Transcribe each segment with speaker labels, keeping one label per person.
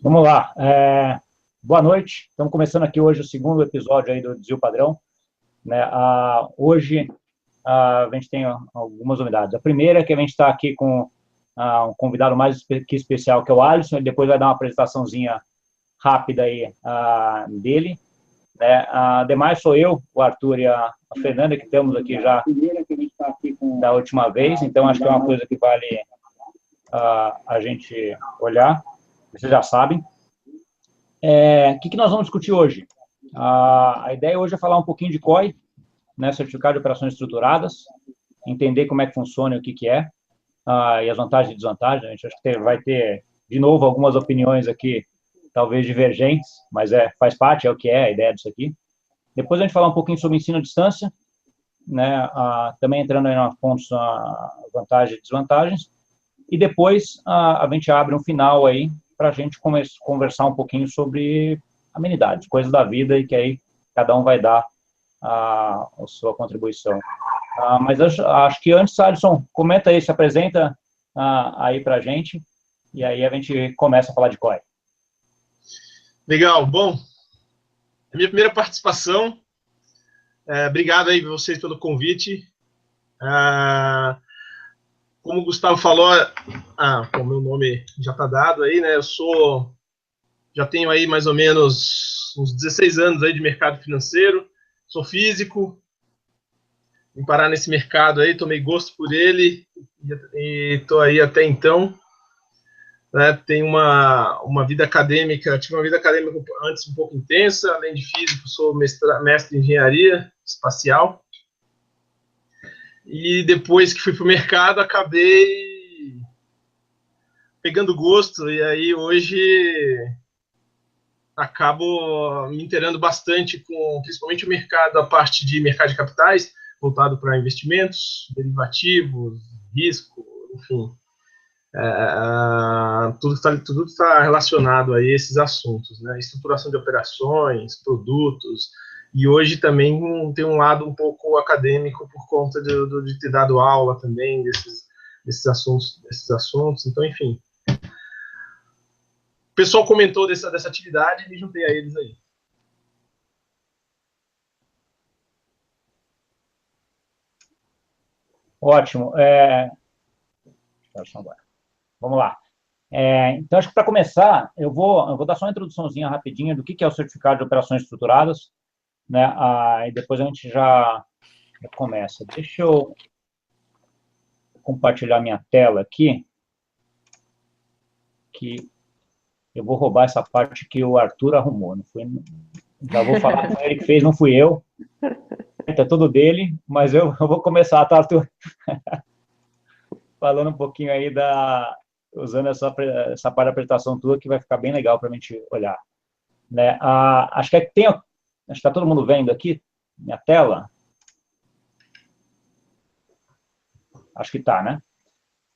Speaker 1: Vamos lá. Boa noite. Estamos começando aqui hoje o segundo episódio aí do Desvio Padrão, né? Hoje a gente tem algumas novidades. A primeira é que a gente está aqui com um convidado mais que especial, que é o Alisson. Ele depois vai dar uma apresentaçãozinha rápida aí dele, né? Demais sou eu, o Arthur e a Fernanda, que estamos aqui já da última vez. Então acho que é uma coisa que vale a gente olhar. Vocês já sabem. O que nós vamos discutir hoje? A ideia hoje é falar um pouquinho de COI, né, Certificado de Operações Estruturadas, entender como é que funciona e o que é, e as vantagens e desvantagens. A gente acho que vai ter, de novo, algumas opiniões aqui, talvez divergentes, mas faz parte, é o que é a ideia disso aqui. Depois a gente falar um pouquinho sobre ensino à distância, né, também entrando aí nos pontos, vantagens e desvantagens, e depois a gente abre um final aí para a gente conversar um pouquinho sobre amenidades, coisas da vida, e que aí cada um vai dar a sua contribuição. Mas acho que antes, Alisson, comenta aí, se apresenta aí para a gente, e aí a gente começa a falar de COI.
Speaker 2: Legal, bom, a minha primeira participação, obrigado aí vocês pelo convite. Como o Gustavo falou, o meu nome já está dado aí, né? Já tenho aí mais ou menos uns 16 anos aí de mercado financeiro, sou físico, vim parar nesse mercado aí, tomei gosto por ele e estou aí até então. Né? Tenho uma vida acadêmica, tive uma vida acadêmica antes um pouco intensa, além de físico, sou mestre em engenharia espacial. E depois que fui para o mercado, acabei pegando gosto, e aí hoje acabo me inteirando bastante com, principalmente, o mercado, a parte de mercado de capitais, voltado para investimentos, derivativos, risco, enfim. Tudo está relacionado a esses assuntos, né? Estruturação de operações, produtos, e hoje também tem um lado um pouco acadêmico por conta de ter dado aula também desses assuntos. Então, enfim. O pessoal comentou dessa atividade e me juntei a eles aí.
Speaker 1: Ótimo. Vamos lá. Então, acho que para começar, eu vou dar só uma introduçãozinha rapidinha do que é o Certificado de Operações Estruturadas, né? E depois a gente já começa. Deixa eu compartilhar minha tela aqui, que eu vou roubar essa parte que o Arthur arrumou. Não foi, já vou falar que foi ele que fez, não fui eu. É tudo dele, mas eu vou começar, tá, Arthur? Falando um pouquinho aí usando essa parte da apresentação tua, que vai ficar bem legal para a gente olhar. Né? Acho que está todo mundo vendo aqui minha tela? Acho que está, né?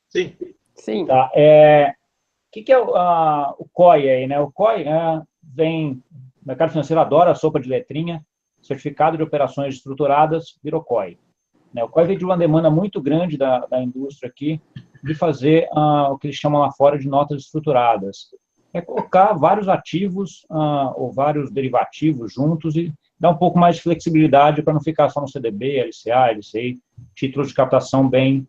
Speaker 2: Sim.
Speaker 3: Sim.
Speaker 1: Tá. O que é o COI aí, né? O COI o mercado financeiro adora a sopa de letrinha, Certificado de Operações Estruturadas, virou COI. Né? O COI veio de uma demanda muito grande da indústria aqui, de fazer o que eles chamam lá fora de notas estruturadas. É colocar vários ativos ou vários derivativos juntos e dar um pouco mais de flexibilidade para não ficar só no CDB, LCA, LCI, títulos de captação bem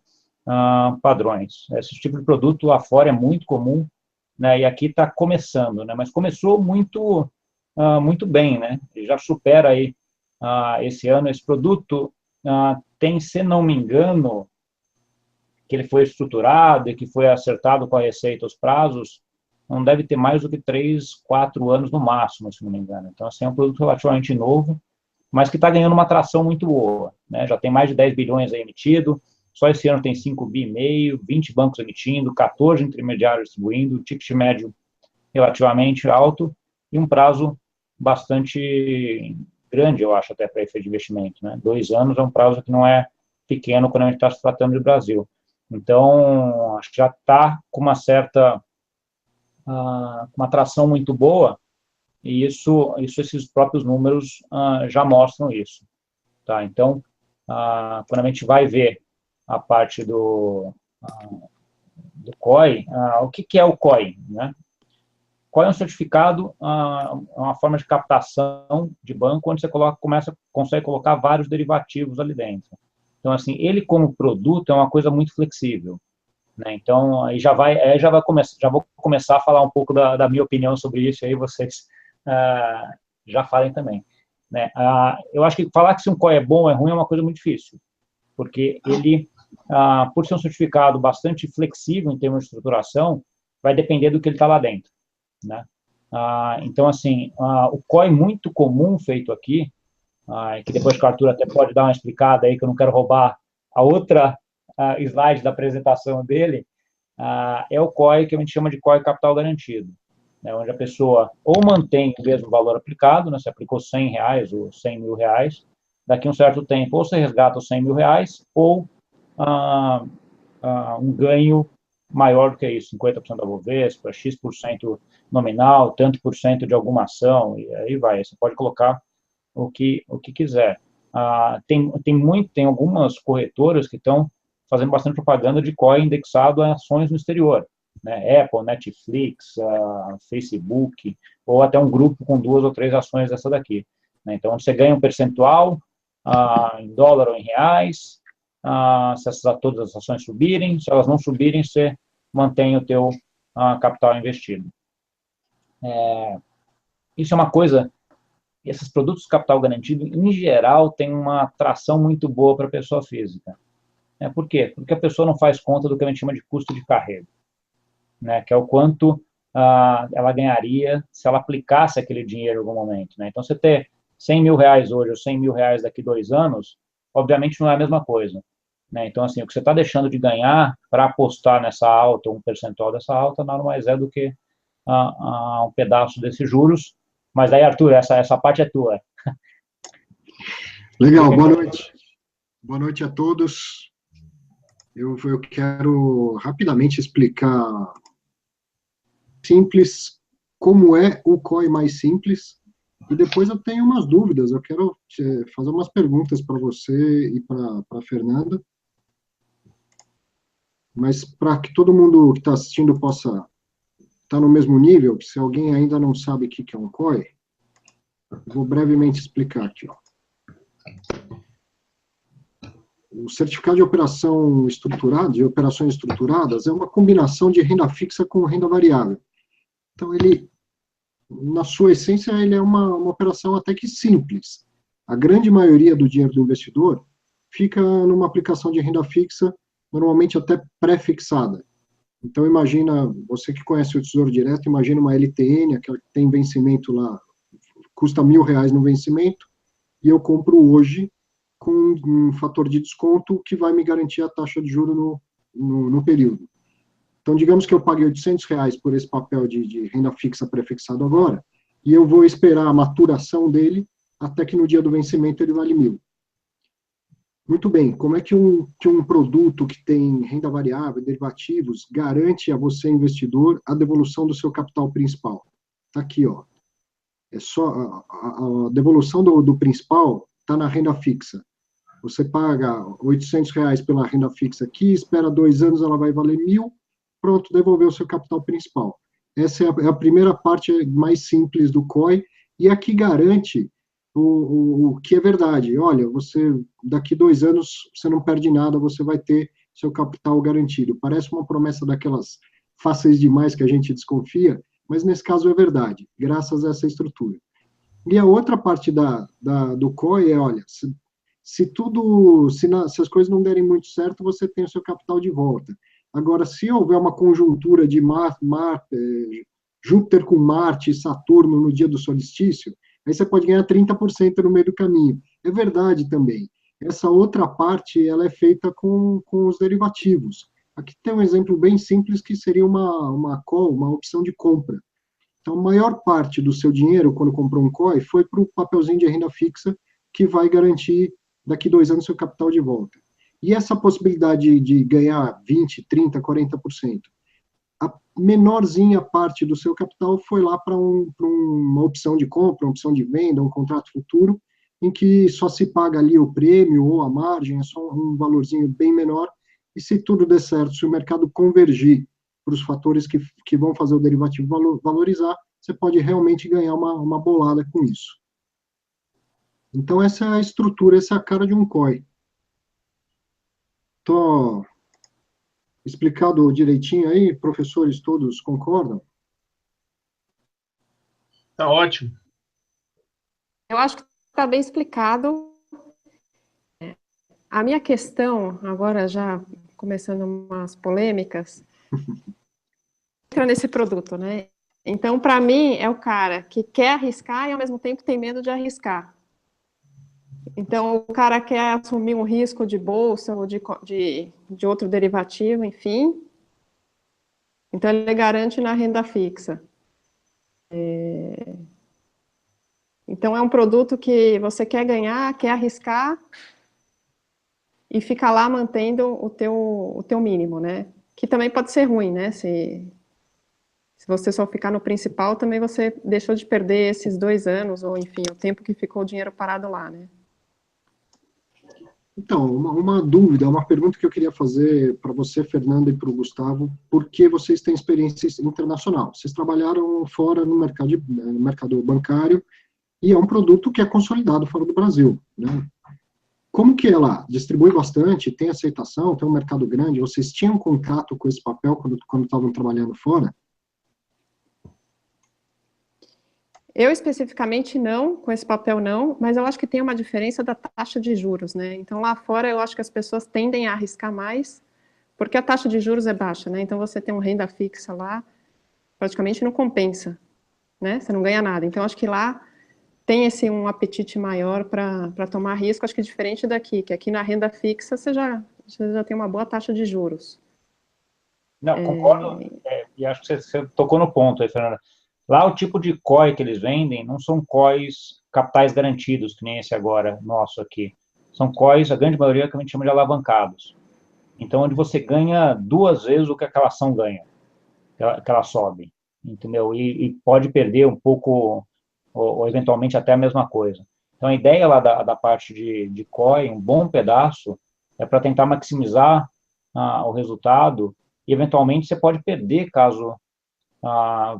Speaker 1: padrões. Esse tipo de produto lá fora é muito comum, né, e aqui está começando, né, mas começou muito bem, né, ele já supera aí esse ano. Esse produto tem, se não me engano, que ele foi estruturado e que foi acertado com a Receita os prazos, não deve ter mais do que 3, 4 anos no máximo, se não me engano. Então, assim, é um produto relativamente novo, mas que está ganhando uma atração muito boa, né? Já tem mais de 10 bilhões aí emitido, só esse ano tem 5,5 bi, 20 bancos emitindo, 14 intermediários distribuindo, ticket médio relativamente alto e um prazo bastante grande, eu acho, até para efeito de investimento, né? 2 anos é um prazo que não é pequeno quando a gente está se tratando de Brasil. Então, acho que já está com uma certa uma atração muito boa, e esses próprios números já mostram isso. Tá? Então, quando a gente vai ver a parte do COI, o que é o COI? Né? COI é um certificado, uma forma de captação de banco, onde você consegue colocar vários derivativos ali dentro. Então, assim, ele como produto é uma coisa muito flexível, né? Então, aí já vou começar a falar um pouco da minha opinião sobre isso, aí vocês já falem também, né? Eu acho que falar que se um COI é bom ou é ruim é uma coisa muito difícil, porque ele, por ser um certificado bastante flexível em termos de estruturação, vai depender do que ele está lá dentro, né? Então, assim, o COI muito comum feito aqui, que depois que o Arthur até pode dar uma explicada aí, que eu não quero roubar a outra slide da apresentação dele, é o COI que a gente chama de COI capital garantido, né, onde a pessoa ou mantém o mesmo valor aplicado, né, se aplicou R$100 ou R$100.000, daqui a um certo tempo ou você resgata os R$100.000 ou um ganho maior do que isso, 50% da Bovespa, X% nominal, tanto por cento de alguma ação, e aí vai, você pode colocar o que quiser. Tem algumas corretoras que estão fazendo bastante propaganda de COI indexado a ações no exterior, né? Apple, Netflix, Facebook, ou até um grupo com 2 ou 3 ações dessa daqui, né? Então, você ganha um percentual em dólar ou em reais, se todas as ações subirem, se elas não subirem, você mantém o teu capital investido. Isso é uma coisa, esses produtos de capital garantido, em geral, têm uma atração muito boa para a pessoa física. Por quê? Porque a pessoa não faz conta do que a gente chama de custo de carrego, né? Que é o quanto ela ganharia se ela aplicasse aquele dinheiro em algum momento, né? Então, você ter R$100.000 hoje ou R$100.000 daqui 2 anos, obviamente não é a mesma coisa, né? Então, assim, o que você está deixando de ganhar para apostar nessa alta, um percentual dessa alta, nada mais é do que um pedaço desses juros. Mas aí, Arthur, essa parte é tua.
Speaker 3: Legal, boa noite. Boa noite a todos. Eu quero rapidamente explicar simples como é o COI mais simples, e depois eu tenho umas dúvidas, eu quero fazer umas perguntas para você e para a Fernanda, mas para que todo mundo que está assistindo possa estar no mesmo nível, se alguém ainda não sabe o que é um COI, eu vou brevemente explicar aqui, ó. O certificado de operação estruturada, de operações estruturadas, é uma combinação de renda fixa com renda variável. Então, ele, na sua essência, ele é uma operação até que simples. A grande maioria do dinheiro do investidor fica numa aplicação de renda fixa, normalmente até pré-fixada. Então, imagina, você que conhece o Tesouro Direto, imagina uma LTN, aquela que tem vencimento lá, custa R$1.000 no vencimento, e eu compro hoje com um fator de desconto que vai me garantir a taxa de juros no período. Então, digamos que eu paguei R$800 por esse papel de renda fixa prefixado agora, e eu vou esperar a maturação dele até que no dia do vencimento ele vale R$1.000. Muito bem, como é que um produto que tem renda variável, derivativos, garante a você, investidor, a devolução do seu capital principal? Está aqui, ó. É só a devolução do principal está na renda fixa. Você paga R$800 pela renda fixa aqui, espera 2 anos, ela vai valer R$1.000, pronto, devolveu o seu capital principal. Essa é a primeira parte mais simples do COI, e aqui garante o que é verdade. Olha, você, daqui 2 anos, você não perde nada, você vai ter seu capital garantido. Parece uma promessa daquelas fáceis demais que a gente desconfia, mas nesse caso é verdade, graças a essa estrutura. E a outra parte do COI é, olha, se as coisas não derem muito certo, você tem o seu capital de volta. Agora, se houver uma conjuntura de Júpiter com Marte e Saturno no dia do solstício, aí você pode ganhar 30% no meio do caminho. É verdade também. Essa outra parte, ela é feita com os derivativos. Aqui tem um exemplo bem simples que seria uma call, uma opção de compra. Então, a maior parte do seu dinheiro, quando comprou um COI, foi para o papelzinho de renda fixa, que vai garantir, daqui 2 anos, seu capital de volta. E essa possibilidade de ganhar 20%, 30%, 40%, a menorzinha parte do seu capital foi lá para uma opção de compra, uma opção de venda, um contrato futuro, em que só se paga ali o prêmio ou a margem, é só um valorzinho bem menor, e se tudo der certo, se o mercado convergir os fatores que vão fazer o derivativo valorizar, você pode realmente ganhar uma bolada com isso. Então, essa é a estrutura, essa é a cara de um COI. Estou explicado direitinho aí? Professores todos concordam?
Speaker 2: Tá ótimo.
Speaker 4: Eu acho que está bem explicado. A minha questão, agora já começando umas polêmicas, entra nesse produto, né? Então, para mim, é o cara que quer arriscar e, ao mesmo tempo, tem medo de arriscar. Então, o cara quer assumir um risco de bolsa ou de outro derivativo, enfim. Então, ele garante na renda fixa. Então, é um produto que você quer ganhar, quer arriscar e fica lá mantendo o teu mínimo, né? Que também pode ser ruim, né? Se você só ficar no principal, também você deixou de perder esses 2 anos, ou enfim, o tempo que ficou o dinheiro parado lá, né?
Speaker 3: Então, uma dúvida, uma pergunta que eu queria fazer para você, Fernanda, e para o Gustavo, porque vocês têm experiência internacional. Vocês trabalharam fora no mercado bancário, e é um produto que é consolidado fora do Brasil, né? Como que é lá? Distribui bastante, tem aceitação, tem um mercado grande, vocês tinham contato com esse papel quando estavam trabalhando fora?
Speaker 4: Eu especificamente não, com esse papel não, mas eu acho que tem uma diferença da taxa de juros, né? Então lá fora eu acho que as pessoas tendem a arriscar mais, porque a taxa de juros é baixa, né? Então você tem uma renda fixa lá, praticamente não compensa, né? Você não ganha nada. Então acho que lá tem um apetite maior para tomar risco, acho que é diferente daqui, que aqui na renda fixa você já tem uma boa taxa de juros.
Speaker 1: Não, concordo, e acho que você tocou no ponto aí, Fernanda. Lá o tipo de COI que eles vendem não são COIs capitais garantidos, que nem esse agora, nosso aqui. São COIs, a grande maioria, que a gente chama de alavancados. Então, onde você ganha 2 vezes o que aquela ação ganha, que ela sobe, entendeu? E pode perder um pouco, ou eventualmente até a mesma coisa. Então, a ideia lá da parte de COI, um bom pedaço, é para tentar maximizar o resultado, e eventualmente você pode perder caso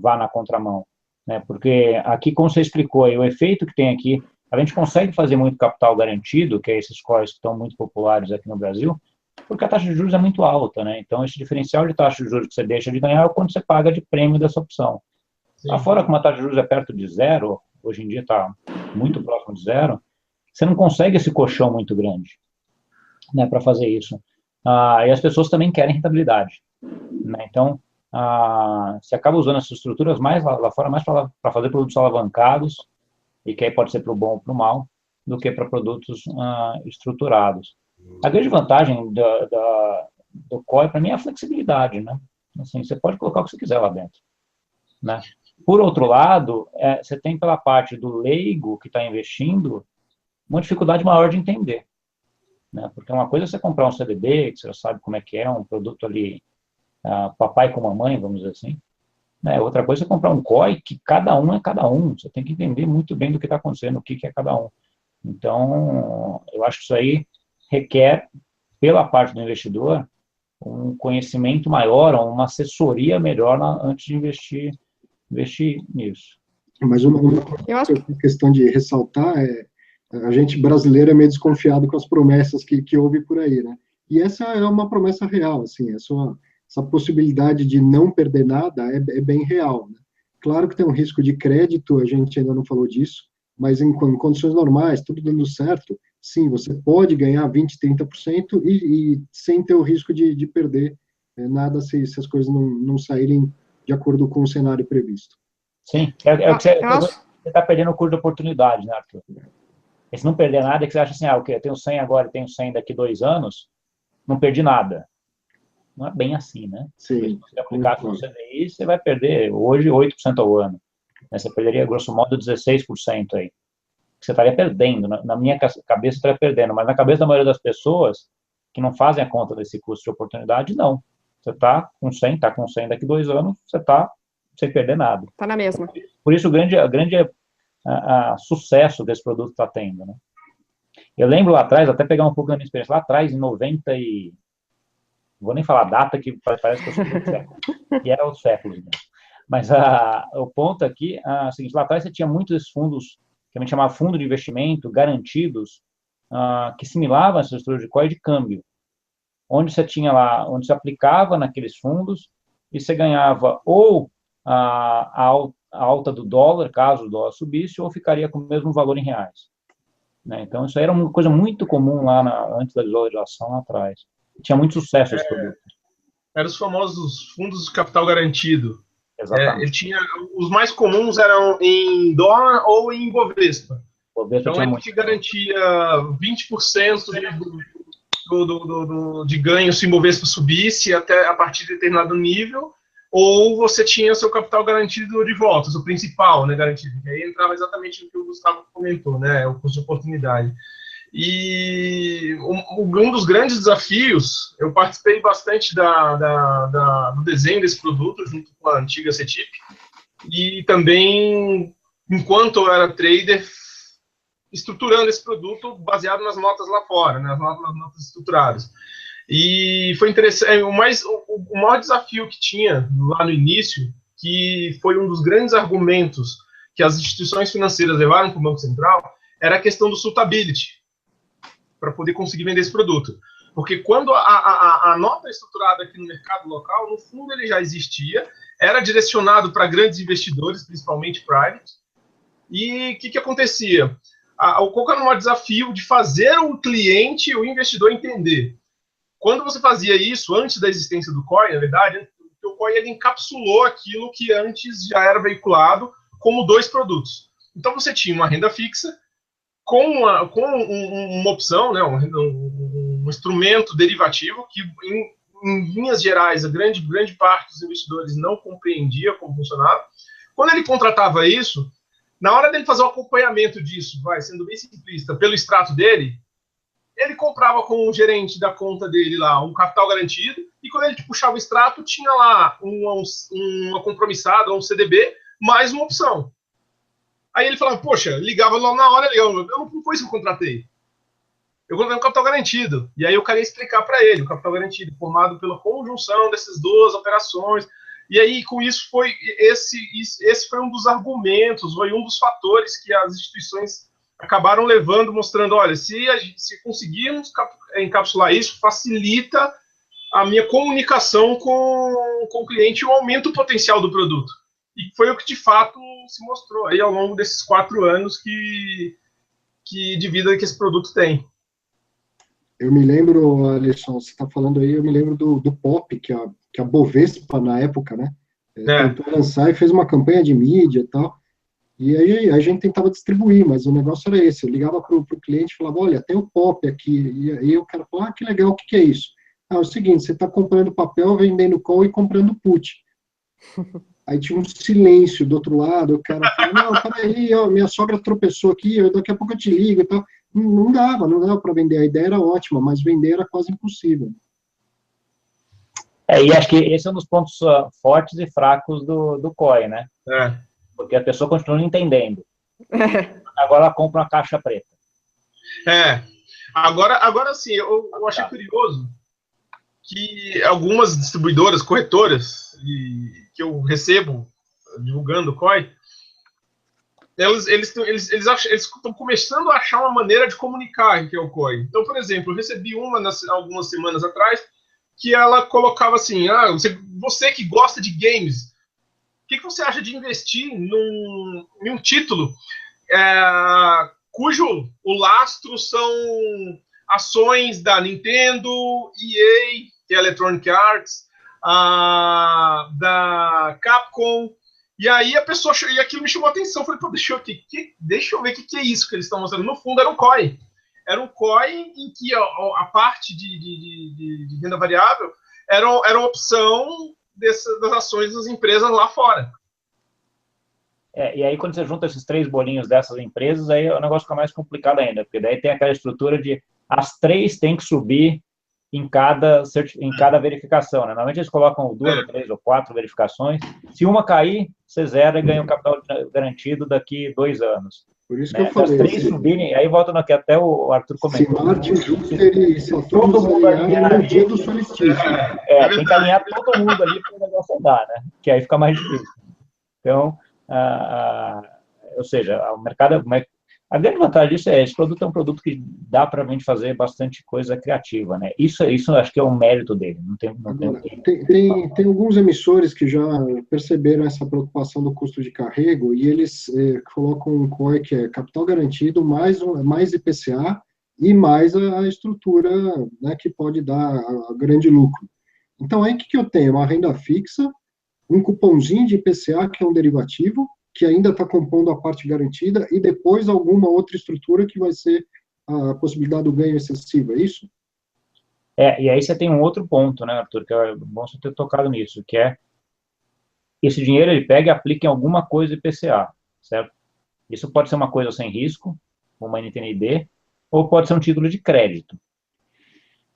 Speaker 1: vá na contramão, né? Porque aqui, como você explicou, aí, o efeito que tem aqui, a gente consegue fazer muito capital garantido, que é esses COIs que estão muito populares aqui no Brasil, porque a taxa de juros é muito alta, né? Então, esse diferencial de taxa de juros que você deixa de ganhar é o quanto você paga de prêmio dessa opção. Lá fora, como a taxa de juros é perto de zero, hoje em dia está muito próximo de zero, você não consegue esse colchão muito grande, né, para fazer isso. E as pessoas também querem rentabilidade, né? Então, você acaba usando essas estruturas mais lá fora, mais para fazer produtos alavancados, e que aí pode ser para o bom ou para o mal, do que para produtos estruturados. A grande vantagem do COI, para mim, é a flexibilidade, né? Assim, você pode colocar o que você quiser lá dentro, né? Por outro lado, você tem pela parte do leigo que está investindo uma dificuldade maior de entender, né? Porque uma coisa é você comprar um CDB, que você já sabe como é que é, um produto ali, papai com mamãe, vamos dizer assim, né? Outra coisa é comprar um COI, que cada um é cada um, você tem que entender muito bem do que está acontecendo, o que é cada um. Então, eu acho que isso aí requer, pela parte do investidor, um conhecimento maior, uma assessoria melhor antes de investir nisso.
Speaker 3: Mas uma questão de ressaltar a gente brasileiro é meio desconfiado com as promessas que houve por aí, né? E essa é uma promessa real, assim, essa possibilidade de não perder nada é bem real, né? Claro que tem um risco de crédito, a gente ainda não falou disso, mas em condições normais, tudo dando certo, sim, você pode ganhar 20%, 30% e sem ter o risco de perder nada se as coisas não saírem de acordo com o cenário previsto.
Speaker 1: Sim, é o que você está perdendo o curso de oportunidade, né, Arthur? E se não perder nada, é que você acha assim, ok, eu tenho 100 agora, eu tenho 100 daqui 2 anos, não perdi nada. Não é bem assim, né?
Speaker 3: Sim.
Speaker 1: Se você aplicar no CDI, você vai perder hoje 8% ao ano. Você perderia, grosso modo, 16% aí. Você estaria perdendo. Na minha cabeça, você estaria perdendo, mas na cabeça da maioria das pessoas que não fazem a conta desse custo de oportunidade, não. Você está com 100, daqui 2 anos, você está sem perder nada.
Speaker 4: Está na mesma.
Speaker 1: Por isso, o grande sucesso desse produto está tendo, né? Eu lembro lá atrás, até pegar um pouco da minha experiência, lá atrás, em 90 e... Não vou nem falar a data, que parece que eu sou muito sério. E era os séculos mesmo. Mas o ponto aqui é o seguinte, lá atrás você tinha muitos fundos, que a gente chamava fundo de investimento, garantidos, que assimilavam essa estrutura de COI de câmbio, onde você tinha lá, onde você aplicava naqueles fundos, e você ganhava ou a alta do dólar, caso o dólar subisse, ou ficaria com o mesmo valor em reais. Né? Então, isso aí era uma coisa muito comum lá antes da desvalorização lá atrás. Tinha muito sucesso esse produto.
Speaker 2: Eram os famosos fundos de capital garantido.
Speaker 1: Exatamente.
Speaker 2: Os mais comuns eram em dólar ou em Bovespa. Então, ele te garantia 20% de ganho se o Bovespa subisse até a partir de determinado nível, ou você tinha seu capital garantido de volta, seu principal, né, garantido. E aí entrava exatamente no que o Gustavo comentou, né, o custo de oportunidade. E um dos grandes desafios, eu participei bastante do desenho desse produto, junto com a antiga CETIP, e também, enquanto eu era trader, estruturando esse produto baseado nas notas lá fora, né, nas notas estruturadas. E foi interessante, o maior desafio que tinha lá no início, que foi um dos grandes argumentos que as instituições financeiras levaram para o Banco Central, era a questão do suitability, para poder conseguir vender esse produto. Porque quando a nota estruturada aqui no mercado local, no fundo ele já existia, era direcionado para grandes investidores, principalmente private, e o que acontecia? Qual era o maior desafio de fazer o cliente, o investidor, entender? Quando você fazia isso, antes da existência do COI, na verdade, o COI ele encapsulou aquilo que antes já era veiculado como dois produtos. Então você tinha uma renda fixa com uma opção, né, um instrumento derivativo que, em linhas gerais, a grande parte dos investidores não compreendia como funcionava. Quando ele contratava isso, na hora dele fazer o acompanhamento disso, sendo bem simplista, pelo extrato dele, ele comprava com o gerente da conta dele lá um capital garantido, e quando ele puxava o extrato, tinha lá uma compromissada, um CDB, mais uma opção. Aí ele falava, poxa, ligava lá na hora, não foi isso que eu contratei. Eu contratei um capital garantido. E aí eu queria explicar para ele, o capital garantido, formado pela conjunção dessas duas operações. E aí, com isso, esse foi um dos argumentos, foi um dos fatores que as instituições acabaram levando, mostrando, olha, se conseguirmos encapsular isso, facilita a minha comunicação com o cliente e o aumento potencial do produto. E foi o que, de fato, se mostrou aí ao longo desses 4 anos de vida que esse produto tem.
Speaker 3: Eu me lembro, Alisson, você está falando aí, eu me lembro do POP, que a Bovespa, na época, né, tentou lançar e fez uma campanha de mídia e tal, e aí a gente tentava distribuir, mas o negócio era esse, eu ligava para o cliente e falava, olha, tem o POP aqui, e aí o cara falava, que legal, o que é isso? É o seguinte, você está comprando papel, vendendo call e comprando put. Aí tinha um silêncio do outro lado, o cara falou, não, peraí, minha sogra tropeçou aqui, daqui a pouco eu te ligo e tal. Não dava para vender, a ideia era ótima, mas vender era quase impossível.
Speaker 1: E acho que esse é um dos pontos fortes e fracos do COI, né? Porque a pessoa continua não entendendo. Agora ela compra uma caixa preta.
Speaker 2: Agora sim, eu achei curioso que algumas distribuidoras, corretoras, que eu recebo divulgando o COI, eles estão começando a achar uma maneira de comunicar que é o COI. Então, por exemplo, eu recebi algumas semanas atrás que ela colocava assim, você que gosta de games, o que você acha de investir em um título cujo o lastro são ações da Nintendo, EA, que é Electronic Arts, da Capcom, e aí a pessoa, e aquilo me chamou a atenção, eu falei, pô, deixa eu ver o que é isso que eles estão mostrando. No fundo era um COI. Era um COI em que a parte de renda variável era uma opção das ações das empresas lá fora.
Speaker 1: E aí quando você junta esses 3 bolinhos dessas empresas, aí o negócio fica mais complicado ainda, porque daí tem aquela estrutura de as 3 têm que subir em cada verificação, né? Normalmente eles colocam 2 ou 3 ou 4 verificações. Se uma cair, você zera e ganha o capital garantido daqui 2 anos.
Speaker 3: Por isso
Speaker 1: né?
Speaker 3: que eu falei.
Speaker 1: Se as 3 subirem, aí volta no que até o Arthur comentou.
Speaker 3: Se Marte, Júpiter e Saturno se alinharem no dia do solstício.
Speaker 1: Tem que alinhar todo mundo ali para o negócio andar, né? Que aí fica mais difícil. Então, ou seja, o mercado... A grande vantagem disso é, esse produto é um produto que dá para a gente fazer bastante coisa criativa, né? Isso acho que é um mérito dele.
Speaker 3: Agora, tem alguns emissores que já perceberam essa preocupação do custo de carrego e eles colocam um COI que é capital garantido, mais IPCA e mais a estrutura, né, que pode dar a grande lucro. Então, aí o que eu tenho? Uma renda fixa, um cupomzinho de IPCA, que é um derivativo, que ainda está compondo a parte garantida, e depois alguma outra estrutura que vai ser a possibilidade do ganho excessivo, é isso?
Speaker 1: E aí você tem um outro ponto, né, Arthur, que é bom você ter tocado nisso, que é esse dinheiro ele pega e aplica em alguma coisa IPCA, certo? Isso pode ser uma coisa sem risco, uma NTN-D, ou pode ser um título de crédito.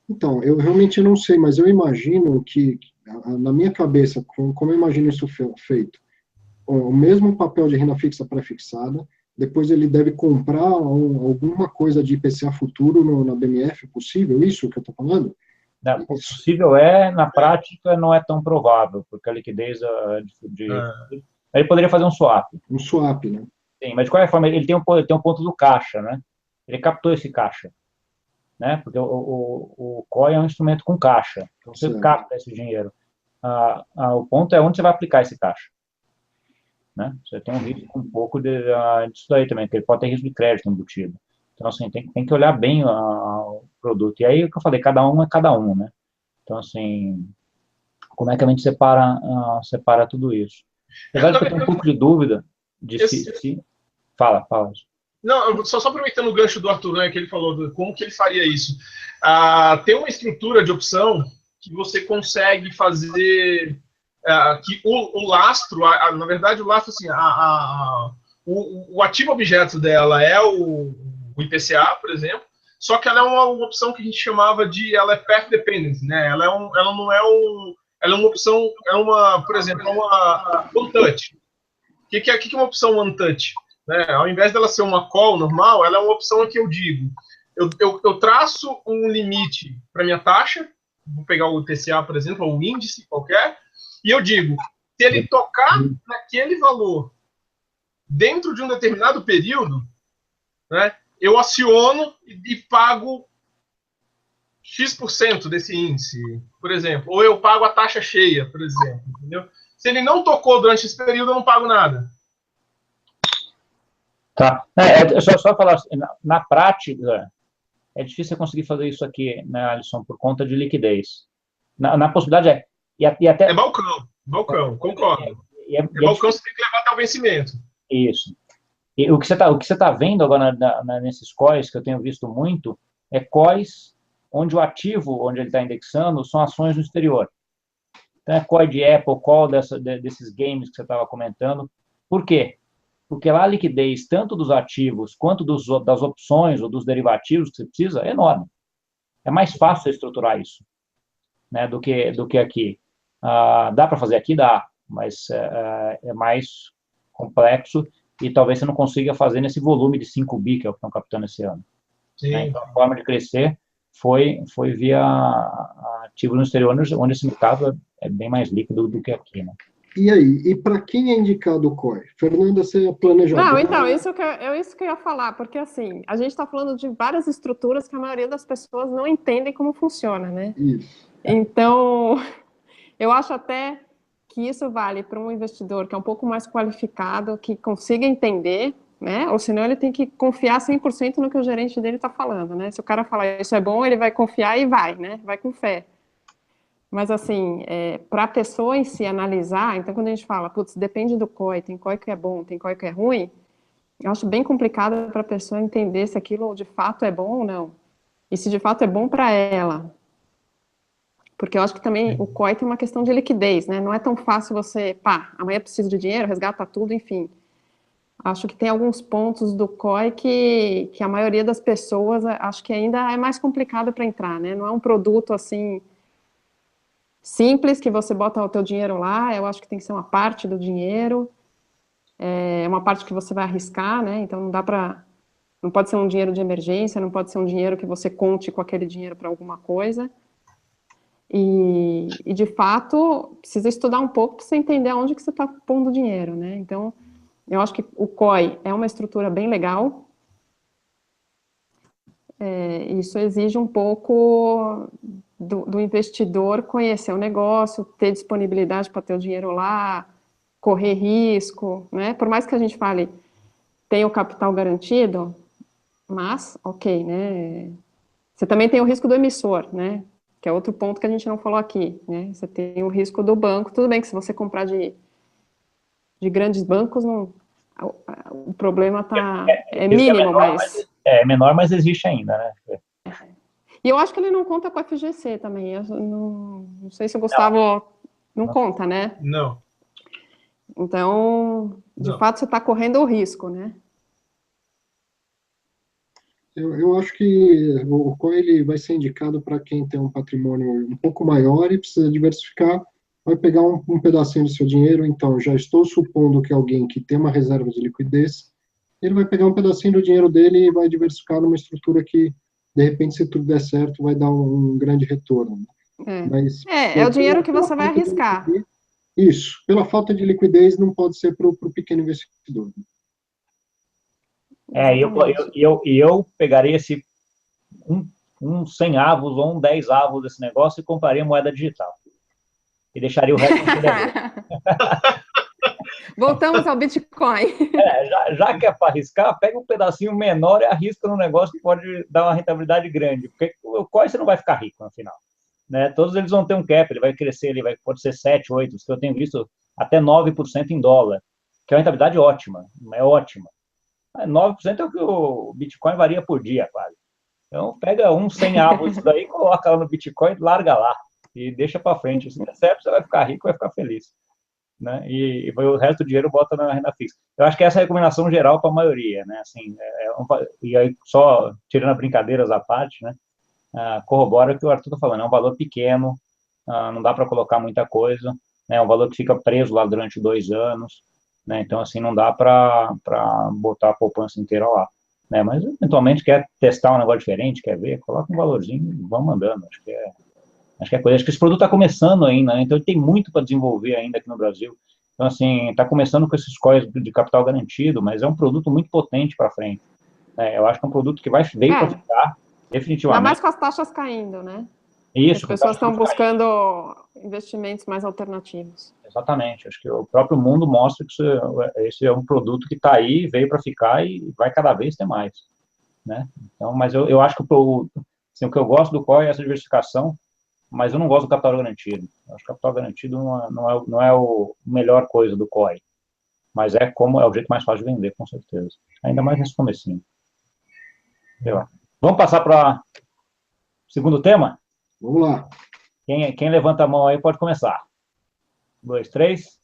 Speaker 3: Então, eu realmente não sei, mas eu imagino que, na minha cabeça, como eu imagino isso feito, o mesmo papel de renda fixa pré-fixada, depois ele deve comprar alguma coisa de IPCA futuro na BMF, possível? Isso que eu estou falando?
Speaker 1: Possível na prática não é tão provável, porque a liquidez ele poderia fazer um swap.
Speaker 3: Um swap, né?
Speaker 1: Sim, mas de qualquer forma, ele tem um ponto do caixa, né? Ele captou esse caixa, né? Porque o COI é um instrumento com caixa, então você capta esse dinheiro. O ponto é onde você vai aplicar esse caixa. Né? Você tem um risco um pouco disso daí também, porque ele pode ter risco de crédito embutido. Então, assim, tem que olhar bem o produto. E aí, o que eu falei, cada um é cada um, né? Então, assim, como é que a gente separa tudo isso? Apesar de que eu tenho um pouco de dúvida de se... Fala.
Speaker 2: Não, só aproveitando o gancho do Arthur, né, que ele falou, como que ele faria isso. Tem uma estrutura de opção que você consegue fazer... que o lastro, na verdade, o lastro, assim, o ativo objeto dela é o IPCA, por exemplo, só que ela é uma opção que a gente chamava ela é path dependent, né? Ela não é ela é uma opção, por exemplo, uma one touch. O que é uma opção one touch? Né? Ao invés dela ser uma call normal, ela é uma opção que eu digo, eu traço um limite para minha taxa, vou pegar o IPCA, por exemplo, ou um índice qualquer, e eu digo, se ele tocar naquele valor dentro de um determinado período, né, eu aciono e pago X% desse índice, por exemplo. Ou eu pago a taxa cheia, por exemplo. Entendeu? Se ele não tocou durante esse período, eu não pago nada.
Speaker 1: Tá. Só falar, na prática, é difícil você conseguir fazer isso aqui, né, Alisson, por conta de liquidez. Na possibilidade e até...
Speaker 2: É balcão, concordo. Balcão você tem que levar até o vencimento.
Speaker 1: Isso. E o que você tá vendo agora nesses COIs, que eu tenho visto muito, é COIs onde o ativo, onde ele está indexando, são ações no exterior. Então, é COI de Apple, COI desses games que você estava comentando. Por quê? Porque lá a liquidez, tanto dos ativos, quanto das opções ou dos derivativos que você precisa, é enorme. É mais fácil estruturar isso, né, do que aqui. Dá para fazer aqui? Dá, mas é mais complexo e talvez você não consiga fazer nesse volume de 5 bi que é o que estão captando esse ano. Né? Então, a forma de crescer foi via ativos no exterior, onde esse mercado é bem mais líquido do que aqui. Né?
Speaker 3: E aí, e para quem é indicado o COI? Fernanda, você é planejadora?
Speaker 4: Não, então, isso que eu ia falar, porque assim, a gente está falando de várias estruturas que a maioria das pessoas não entendem como funciona, né?
Speaker 3: Isso.
Speaker 4: Então, eu acho até que isso vale para um investidor que é um pouco mais qualificado, que consiga entender, né? Ou senão ele tem que confiar 100% no que o gerente dele está falando, né? Se o cara falar isso é bom, ele vai confiar e vai, né? Vai com fé. Mas, assim, para a pessoa em si analisar, então, quando a gente fala, putz, depende do COI, tem COI que é bom, tem COI que é ruim, eu acho bem complicado para a pessoa entender se aquilo de fato é bom ou não. E se de fato é bom para ela. Porque eu acho que também o COI tem uma questão de liquidez, né? Não é tão fácil você, amanhã preciso de dinheiro, resgata tudo, enfim. Acho que tem alguns pontos do COI que a maioria das pessoas, acho que ainda é mais complicado para entrar, né? Não é um produto, assim, simples, que você bota o teu dinheiro lá, eu acho que tem que ser uma parte do dinheiro. é uma parte que você vai arriscar, né? Então não pode ser um dinheiro de emergência, não pode ser um dinheiro que você conte com aquele dinheiro para alguma coisa. E, de fato, precisa estudar um pouco para você entender aonde que você está pondo dinheiro, né? Então, eu acho que o COI é uma estrutura bem legal. Isso exige um pouco do investidor conhecer o negócio, ter disponibilidade para ter o dinheiro lá, correr risco, né? Por mais que a gente fale, tem o capital garantido, mas, ok, né? Você também tem o risco do emissor, né? Que é outro ponto que a gente não falou aqui, né? Você tem o risco do banco, tudo bem que se você comprar de grandes bancos, não, o problema é mínimo, mas...
Speaker 1: É menor, mas existe ainda, né?
Speaker 4: E eu acho que ele não conta com a FGC também. Eu não sei se o Gustavo não conta, né?
Speaker 2: Não.
Speaker 4: Então, de fato, você está correndo o risco, né?
Speaker 3: Eu acho que o COI ele vai ser indicado para quem tem um patrimônio um pouco maior e precisa diversificar, vai pegar um pedacinho do seu dinheiro. Então, já estou supondo que alguém que tem uma reserva de liquidez, ele vai pegar um pedacinho do dinheiro dele e vai diversificar numa estrutura que, de repente, se tudo der certo, vai dar um grande retorno. Mas,
Speaker 4: é o dinheiro que você vai arriscar.
Speaker 3: Isso, pela falta de liquidez, não pode ser para o pequeno investidor.
Speaker 1: Eu pegaria esse um 100 avos ou um 10 avos desse negócio e compraria moeda digital. E deixaria o resto no
Speaker 4: Voltamos ao Bitcoin.
Speaker 1: Já que é para arriscar, pega um pedacinho menor e arrisca num negócio que pode dar uma rentabilidade grande. Porque o COI você não vai ficar rico no final. Né? Todos eles vão ter um cap, ele vai crescer, pode ser 7, 8, que eu tenho visto até 9% em dólar, que é uma rentabilidade ótima, é ótima. 9% é o que o Bitcoin varia por dia, quase. Então, pega 100 avos isso daí, coloca lá no Bitcoin, larga lá e deixa para frente. Se der certo, você vai ficar rico, vai ficar feliz. Né? E o resto do dinheiro bota na renda fixa. Eu acho que essa é a recomendação geral para a maioria. Né? Assim, e aí, só tirando brincadeiras à parte, né? Corrobora o que o Arthur está falando. É um valor pequeno, não dá para colocar muita coisa. Né? É um valor que fica preso lá durante 2 anos. Né? Então, assim, não dá para botar a poupança inteira lá. Né? Mas, eventualmente, quer testar um negócio diferente, quer ver, coloca um valorzinho e vamos mandando. Acho que é coisa. Acho que esse produto está começando ainda, né? Então tem muito para desenvolver ainda aqui no Brasil. Então, assim, está começando com esses COIs de capital garantido, mas é um produto muito potente para frente. Eu acho que é um produto que veio para ficar, definitivamente.
Speaker 4: Ainda mais com as taxas caindo, né?
Speaker 1: Isso.
Speaker 4: As pessoas estão buscando investimentos mais alternativos.
Speaker 1: Exatamente. Acho que o próprio mundo mostra que esse é um produto que está aí, veio para ficar e vai cada vez ter mais. Né? Então, mas eu acho que assim, o que eu gosto do COI é essa diversificação, mas eu não gosto do capital garantido. Eu acho que o capital garantido não é a melhor coisa do COI, mas é o jeito mais fácil de vender, com certeza. Ainda mais nesse comecinho. Vamos passar para o segundo tema?
Speaker 3: Vamos lá.
Speaker 1: Quem levanta a mão aí pode começar. 1, 2, 3.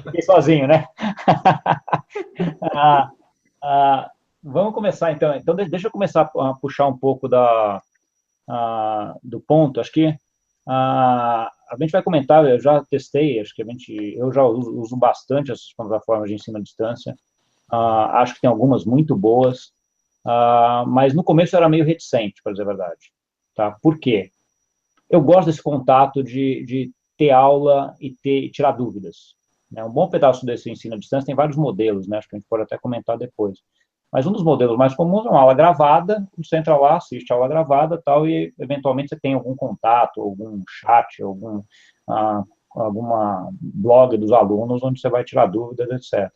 Speaker 1: Fiquei sozinho, né? Vamos começar, então. Então, deixa eu começar a puxar um pouco do ponto. Acho que a gente vai comentar, eu já testei, acho que eu já uso bastante essas plataformas de ensino à distância. Acho que tem algumas muito boas, mas no começo eu era meio reticente, para dizer a verdade. Tá? Por quê? Eu gosto desse contato de ter aula e tirar dúvidas. Né? Um bom pedaço desse ensino à distância tem vários modelos, né? Acho que a gente pode até comentar depois. Mas um dos modelos mais comuns é uma aula gravada, você entra lá, assiste a aula gravada tal, e eventualmente você tem algum contato, algum chat, alguma blog dos alunos onde você vai tirar dúvidas, etc.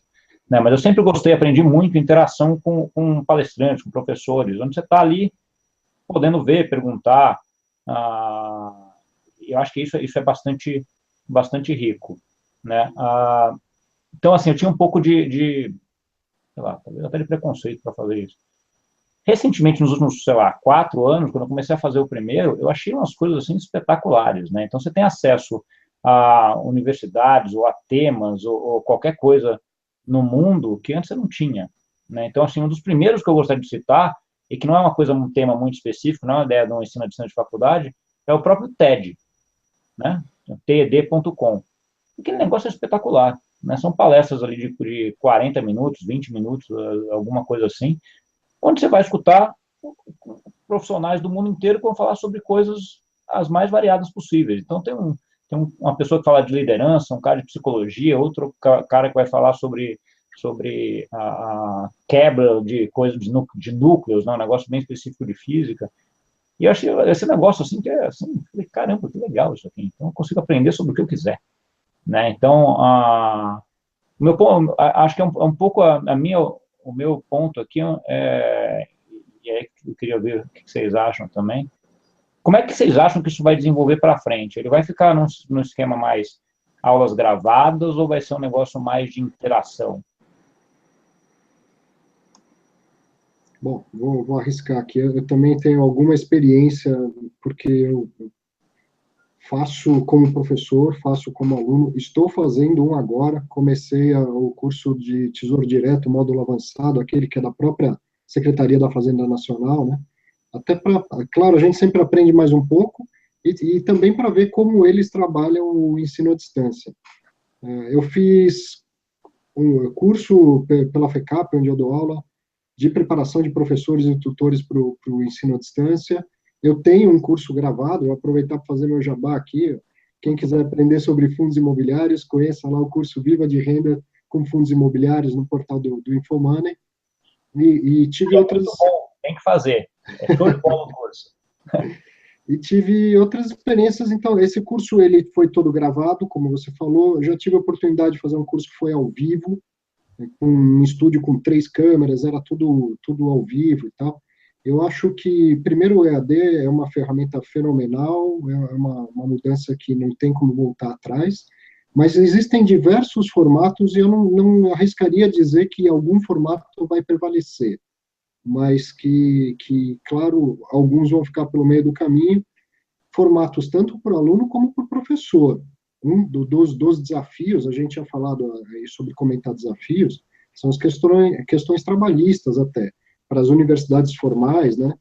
Speaker 1: Né? Mas eu sempre gostei, aprendi muito interação com palestrantes, com professores, onde você está ali podendo ver, perguntar. Eu acho que isso é bastante rico. Né? Então, assim, eu tinha um pouco sei lá, talvez até de preconceito para fazer isso. Recentemente, nos últimos, 4 anos, quando eu comecei a fazer o primeiro, eu achei umas coisas assim espetaculares, né? Então, você tem acesso a universidades ou a temas ou qualquer coisa no mundo que antes você não tinha, né? Então, assim, um dos primeiros que eu gostaria de citar, e que não é um tema muito específico, não é uma ideia de um ensino à distância de faculdade, é o próprio TED, né? TED.com. aquele negócio é espetacular, né? São palestras ali de 40 minutos, 20 minutos, alguma coisa assim, onde você vai escutar profissionais do mundo inteiro que vão falar sobre coisas as mais variadas possíveis. Então, tem uma pessoa que fala de liderança, um cara de psicologia, outro cara que vai falar sobre a quebra de coisas de núcleos, né? Um negócio bem específico de física. E eu achei esse negócio assim, que é assim, falei, caramba, que legal isso aqui. Então, eu consigo aprender sobre o que eu quiser, né? Então, acho que é um pouco o meu ponto aqui, e aí eu queria ver o que vocês acham também. Como é que vocês acham que isso vai desenvolver para frente? Ele vai ficar num esquema mais aulas gravadas ou vai ser um negócio mais de interação?
Speaker 3: Bom, vou arriscar aqui. Eu também tenho alguma experiência, porque eu faço como professor, faço como aluno, estou fazendo um agora, comecei o curso de Tesouro Direto, módulo avançado, aquele que é da própria Secretaria da Fazenda Nacional, né? Até para, claro, a gente sempre aprende mais um pouco, e também para ver como eles trabalham o ensino à distância. Eu fiz um curso pela FECAP, onde eu dou aula, de preparação de professores e tutores para o ensino à distância. Eu tenho um curso gravado, vou aproveitar para fazer meu jabá aqui. Quem quiser aprender sobre fundos imobiliários, conheça lá o curso Viva de Renda com Fundos Imobiliários no portal do Infomoney. E tive outras...
Speaker 1: Muito bom, tem que fazer. É show de bola o curso.
Speaker 3: E tive outras experiências, então, esse curso, ele foi todo gravado, como você falou, eu já tive a oportunidade de fazer um curso que foi ao vivo, um estúdio com 3 câmeras, era tudo ao vivo e tal. Eu acho que, primeiro, o EAD é uma ferramenta fenomenal, é uma mudança que não tem como voltar atrás, mas existem diversos formatos e eu não arriscaria dizer que algum formato vai prevalecer, mas que, claro, alguns vão ficar pelo meio do caminho, formatos tanto para o aluno como para o professor. Dos desafios, a gente tinha falado aí sobre comentar desafios, são as questões trabalhistas até, para as universidades formais, né?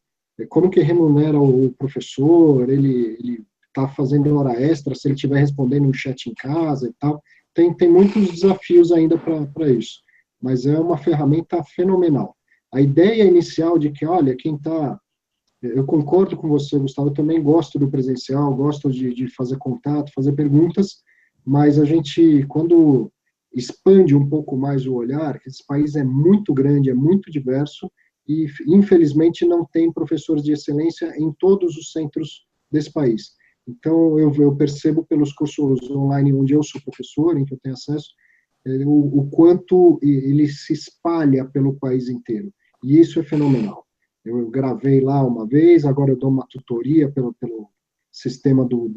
Speaker 3: Como que remunera o professor, ele está fazendo hora extra, se ele estiver respondendo um chat em casa e tal. Tem muitos desafios ainda para isso, mas é uma ferramenta fenomenal. A ideia inicial de que, olha, quem está... Eu concordo com você, Gustavo, eu também gosto do presencial, gosto de fazer contato, fazer perguntas, mas a gente, quando expande um pouco mais o olhar, esse país é muito grande, é muito diverso, e infelizmente não tem professores de excelência em todos os centros desse país. Então, eu percebo pelos cursos online onde eu sou professor, em que eu tenho acesso, o quanto ele se espalha pelo país inteiro, e isso é fenomenal. Eu gravei lá uma vez, agora eu dou uma tutoria pelo sistema do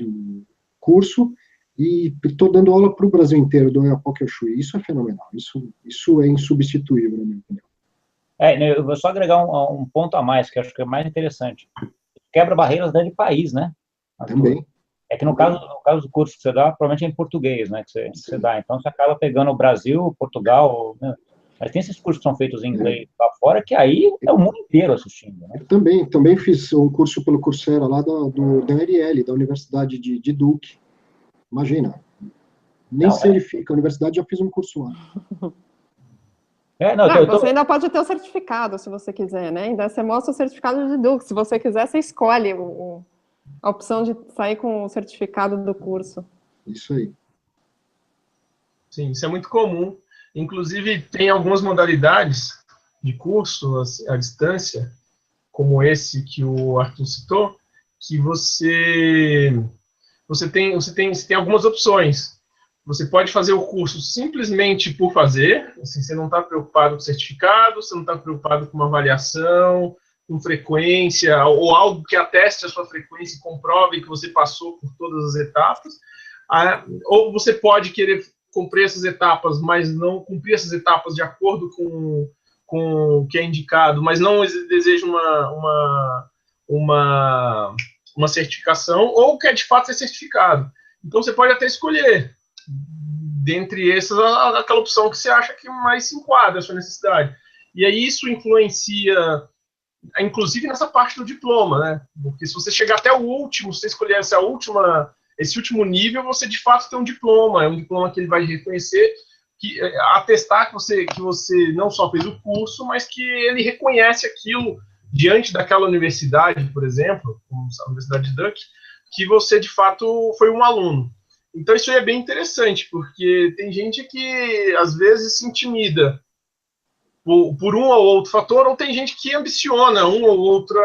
Speaker 3: curso, e estou dando aula para o Brasil inteiro, do Oiapoque ao Chuí. Isso é fenomenal, isso é insubstituível, na minha opinião.
Speaker 1: Eu vou só agregar um ponto a mais, que eu acho que é mais interessante. Quebra barreiras dentro de país, né?
Speaker 3: Também.
Speaker 1: É que no caso do curso que você dá, provavelmente é em português, né? Que você dá. Então, você acaba pegando o Brasil, Portugal, né? Mas tem esses cursos que são feitos em inglês lá fora, que aí é o mundo inteiro assistindo, né?
Speaker 3: Eu também fiz um curso pelo Coursera lá da URL, da Universidade de Duke. Imagina. Nem sei onde fica, a universidade já fiz um curso lá.
Speaker 4: Você ainda pode ter o certificado, se você quiser, né? Ainda você mostra o certificado de Duke. Se você quiser, você escolhe a opção de sair com o certificado do curso.
Speaker 3: Isso aí.
Speaker 2: Sim, isso é muito comum. Inclusive, tem algumas modalidades de curso à distância, como esse que o Arthur citou, que você tem algumas opções. Você pode fazer o curso simplesmente por fazer, assim, você não está preocupado com certificado, você não está preocupado com uma avaliação, com frequência, ou algo que ateste a sua frequência e comprove que você passou por todas as etapas. Ou você pode querer cumprir essas etapas, mas não cumprir essas etapas de acordo com o que é indicado, mas não deseja uma certificação, ou quer de fato ser certificado. Então você pode até escolher, dentre essas, aquela opção que você acha que mais se enquadra a sua necessidade. E aí isso influencia, inclusive nessa parte do diploma, né? Porque se você chegar até o último, se você escolher essa última esse último nível, você de fato tem um diploma, é um diploma que ele vai reconhecer, que atestar que você não só fez o curso, mas que ele reconhece aquilo diante daquela universidade, por exemplo, como a Universidade de Duck, que você de fato foi um aluno. Então isso aí é bem interessante, porque tem gente que às vezes se intimida por um ou outro fator, ou tem gente que ambiciona um outro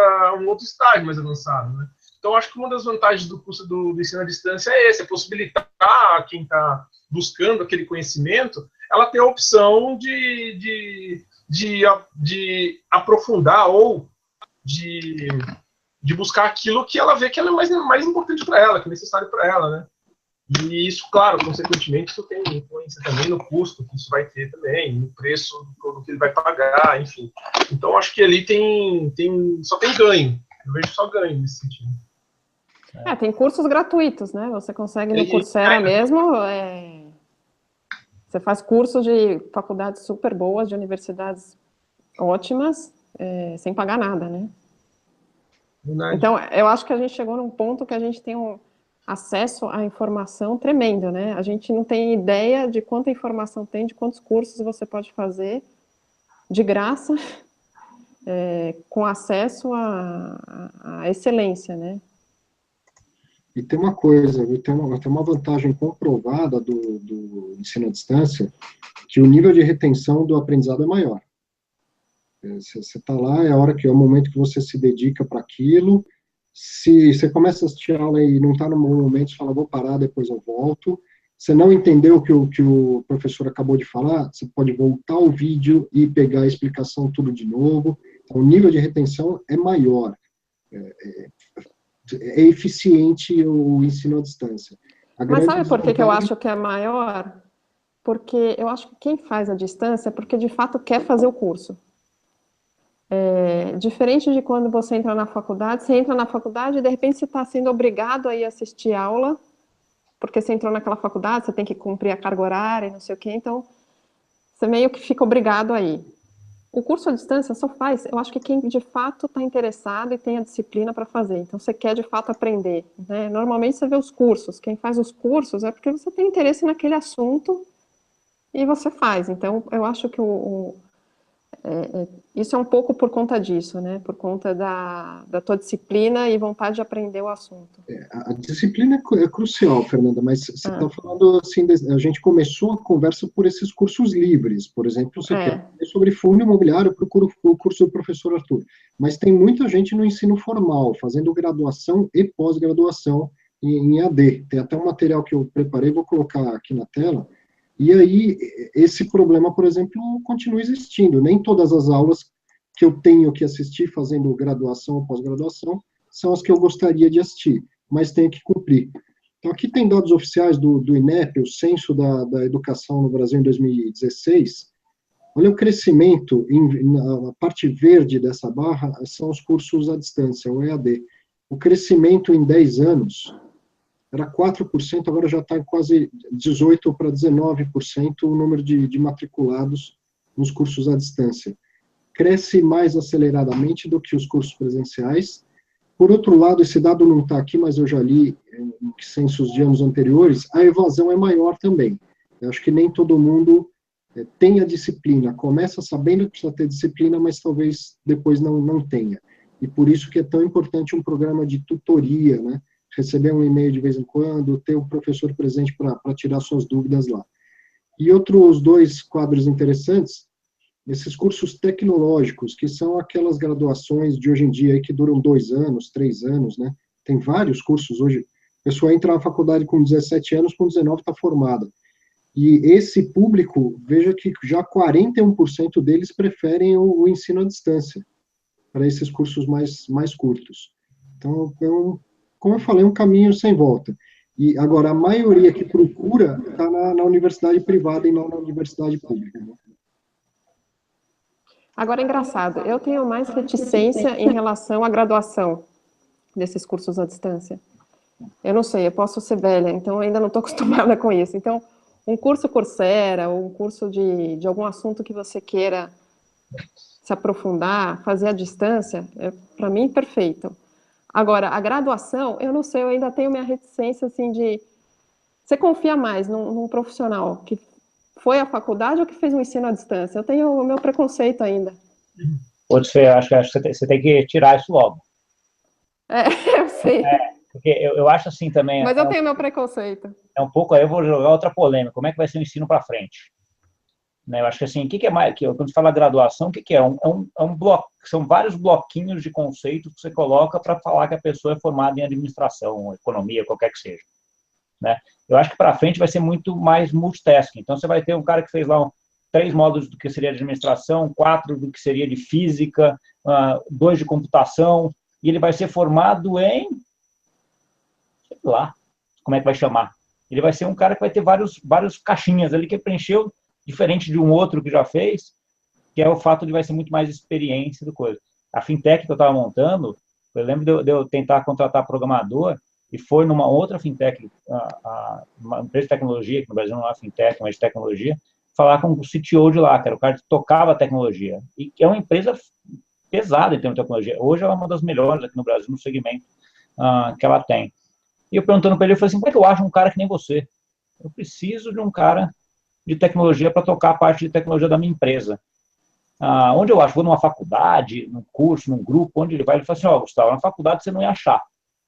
Speaker 2: estágio mais avançado, né? Então, acho que uma das vantagens do curso do ensino à distância é esse, é possibilitar a quem está buscando aquele conhecimento, ela ter a opção de aprofundar ou de buscar aquilo que ela vê que ela é mais importante para ela, que é necessário para ela, né? E isso, claro, consequentemente, isso tem influência também no custo que isso vai ter também, no preço do que ele vai pagar, enfim. Então, acho que ali só tem ganho. Eu vejo só ganho nesse sentido.
Speaker 4: Tem cursos gratuitos, né? Você consegue no Coursera mesmo, você faz cursos de faculdades super boas, de universidades ótimas, sem pagar nada, né? Verdade. Então, eu acho que a gente chegou num ponto que a gente tem um acesso à informação tremendo, né? A gente não tem ideia de quanta informação tem, de quantos cursos você pode fazer de graça, com acesso à excelência, né?
Speaker 3: E tem uma coisa, tem uma vantagem comprovada do ensino à distância, que o nível de retenção do aprendizado é maior. Você está lá, é o momento que você se dedica para aquilo. Se você começa a assistir a aula e não está no momento, você fala, vou parar, depois eu volto. Você não entendeu o que o professor acabou de falar, você pode voltar o vídeo e pegar a explicação tudo de novo. Então, o nível de retenção é maior. É eficiente o ensino à distância.
Speaker 4: Mas sabe por que eu acho que é maior? Porque eu acho que quem faz a distância é porque de fato quer fazer o curso. Diferente de quando você entra na faculdade, você entra na faculdade e de repente você está sendo obrigado a ir assistir aula, porque você entrou naquela faculdade, você tem que cumprir a carga horária, não sei o quê, então você meio que fica obrigado a ir. O curso à distância só faz, eu acho que quem de fato está interessado e tem a disciplina para fazer, então você quer de fato aprender, né? Normalmente você vê os cursos, quem faz os cursos é porque você tem interesse naquele assunto e você faz, então eu acho que isso é um pouco por conta disso, né? Por conta da tua disciplina e vontade de aprender o assunto.
Speaker 3: A disciplina é crucial, Fernanda, mas você está falando assim, a gente começou a conversa por esses cursos livres, por exemplo, você quer aprender sobre fundo imobiliário, procura o curso do professor Arthur, mas tem muita gente no ensino formal, fazendo graduação e pós-graduação em AD. Tem até um material que eu preparei, vou colocar aqui na tela. E aí, esse problema, por exemplo, continua existindo. Nem todas as aulas que eu tenho que assistir fazendo graduação ou pós-graduação são as que eu gostaria de assistir, mas tenho que cumprir. Então, aqui tem dados oficiais do INEP, o Censo da Educação no Brasil em 2016. Olha o crescimento, na parte verde dessa barra, são os cursos à distância, o EAD. O crescimento em 10 anos era 4%, agora já está em quase 18% para 19% o número de matriculados nos cursos à distância. Cresce mais aceleradamente do que os cursos presenciais. Por outro lado, esse dado não está aqui, mas eu já li em censos de anos anteriores, a evasão é maior também. Eu acho que nem todo mundo tem a disciplina, começa sabendo que precisa ter disciplina, mas talvez depois não tenha. E por isso que é tão importante um programa de tutoria, né? Receber um e-mail de vez em quando, ter o professor presente para tirar suas dúvidas lá. E outros dois quadros interessantes, esses cursos tecnológicos, que são aquelas graduações de hoje em dia que duram 2 anos, 3 anos, né? Tem vários cursos hoje. A pessoa entra na faculdade com 17 anos, com 19 está formada. E esse público, veja que já 41% deles preferem o ensino à distância, para esses cursos mais curtos. Então, como eu falei, um caminho sem volta. E agora, a maioria que procura está na universidade privada e não na universidade pública. Né?
Speaker 4: Agora, é engraçado, eu tenho mais reticência em relação à graduação desses cursos à distância. Eu não sei, eu posso ser velha, então ainda não estou acostumada com isso. Então, um curso Coursera, ou um curso de algum assunto que você queira se aprofundar, fazer à distância, para mim, perfeito. Agora, a graduação, eu não sei, eu ainda tenho minha reticência, assim, de... Você confia mais num profissional que foi à faculdade ou que fez um ensino à distância? Eu tenho o meu preconceito ainda.
Speaker 1: Outros, acho que você tem que tirar isso logo.
Speaker 4: É, eu sei.
Speaker 1: Porque eu acho assim também,
Speaker 4: Mas eu tenho meu preconceito.
Speaker 1: é um pouco, aí eu vou jogar outra polêmica, como é que vai ser o ensino para frente? Né, eu acho que assim, o que é mais, quando você fala graduação, o que é? É um bloco, são vários bloquinhos de conceitos que você coloca para falar que a pessoa é formada em administração, economia, qualquer que seja. Né? Eu acho que para frente vai ser muito mais multitasking. Então, você vai ter um cara que fez lá 3 módulos do que seria de administração, 4 do que seria de física, 2 de computação, e ele vai ser formado em, sei lá, como é que vai chamar? Ele vai ser um cara que vai ter vários caixinhas ali que preencheu, diferente de um outro que já fez, que é o fato de vai ser muito mais experiência do coisa. A fintech que eu estava montando, eu lembro de eu tentar contratar programador, e foi numa outra fintech, uma empresa de tecnologia, que no Brasil não é fintech, mas de tecnologia, falar com o CTO de lá, que era o cara que tocava a tecnologia, e que é uma empresa pesada em termos de tecnologia. Hoje ela é uma das melhores aqui no Brasil, no segmento que ela tem. E eu perguntando para ele, eu falei assim, como é que eu acho um cara que nem você? Eu preciso de um cara de tecnologia para tocar a parte de tecnologia da minha empresa. Onde eu acho? Vou numa faculdade, num curso, num grupo, onde ele vai, ele fala assim, Gustavo, na faculdade você não ia achar,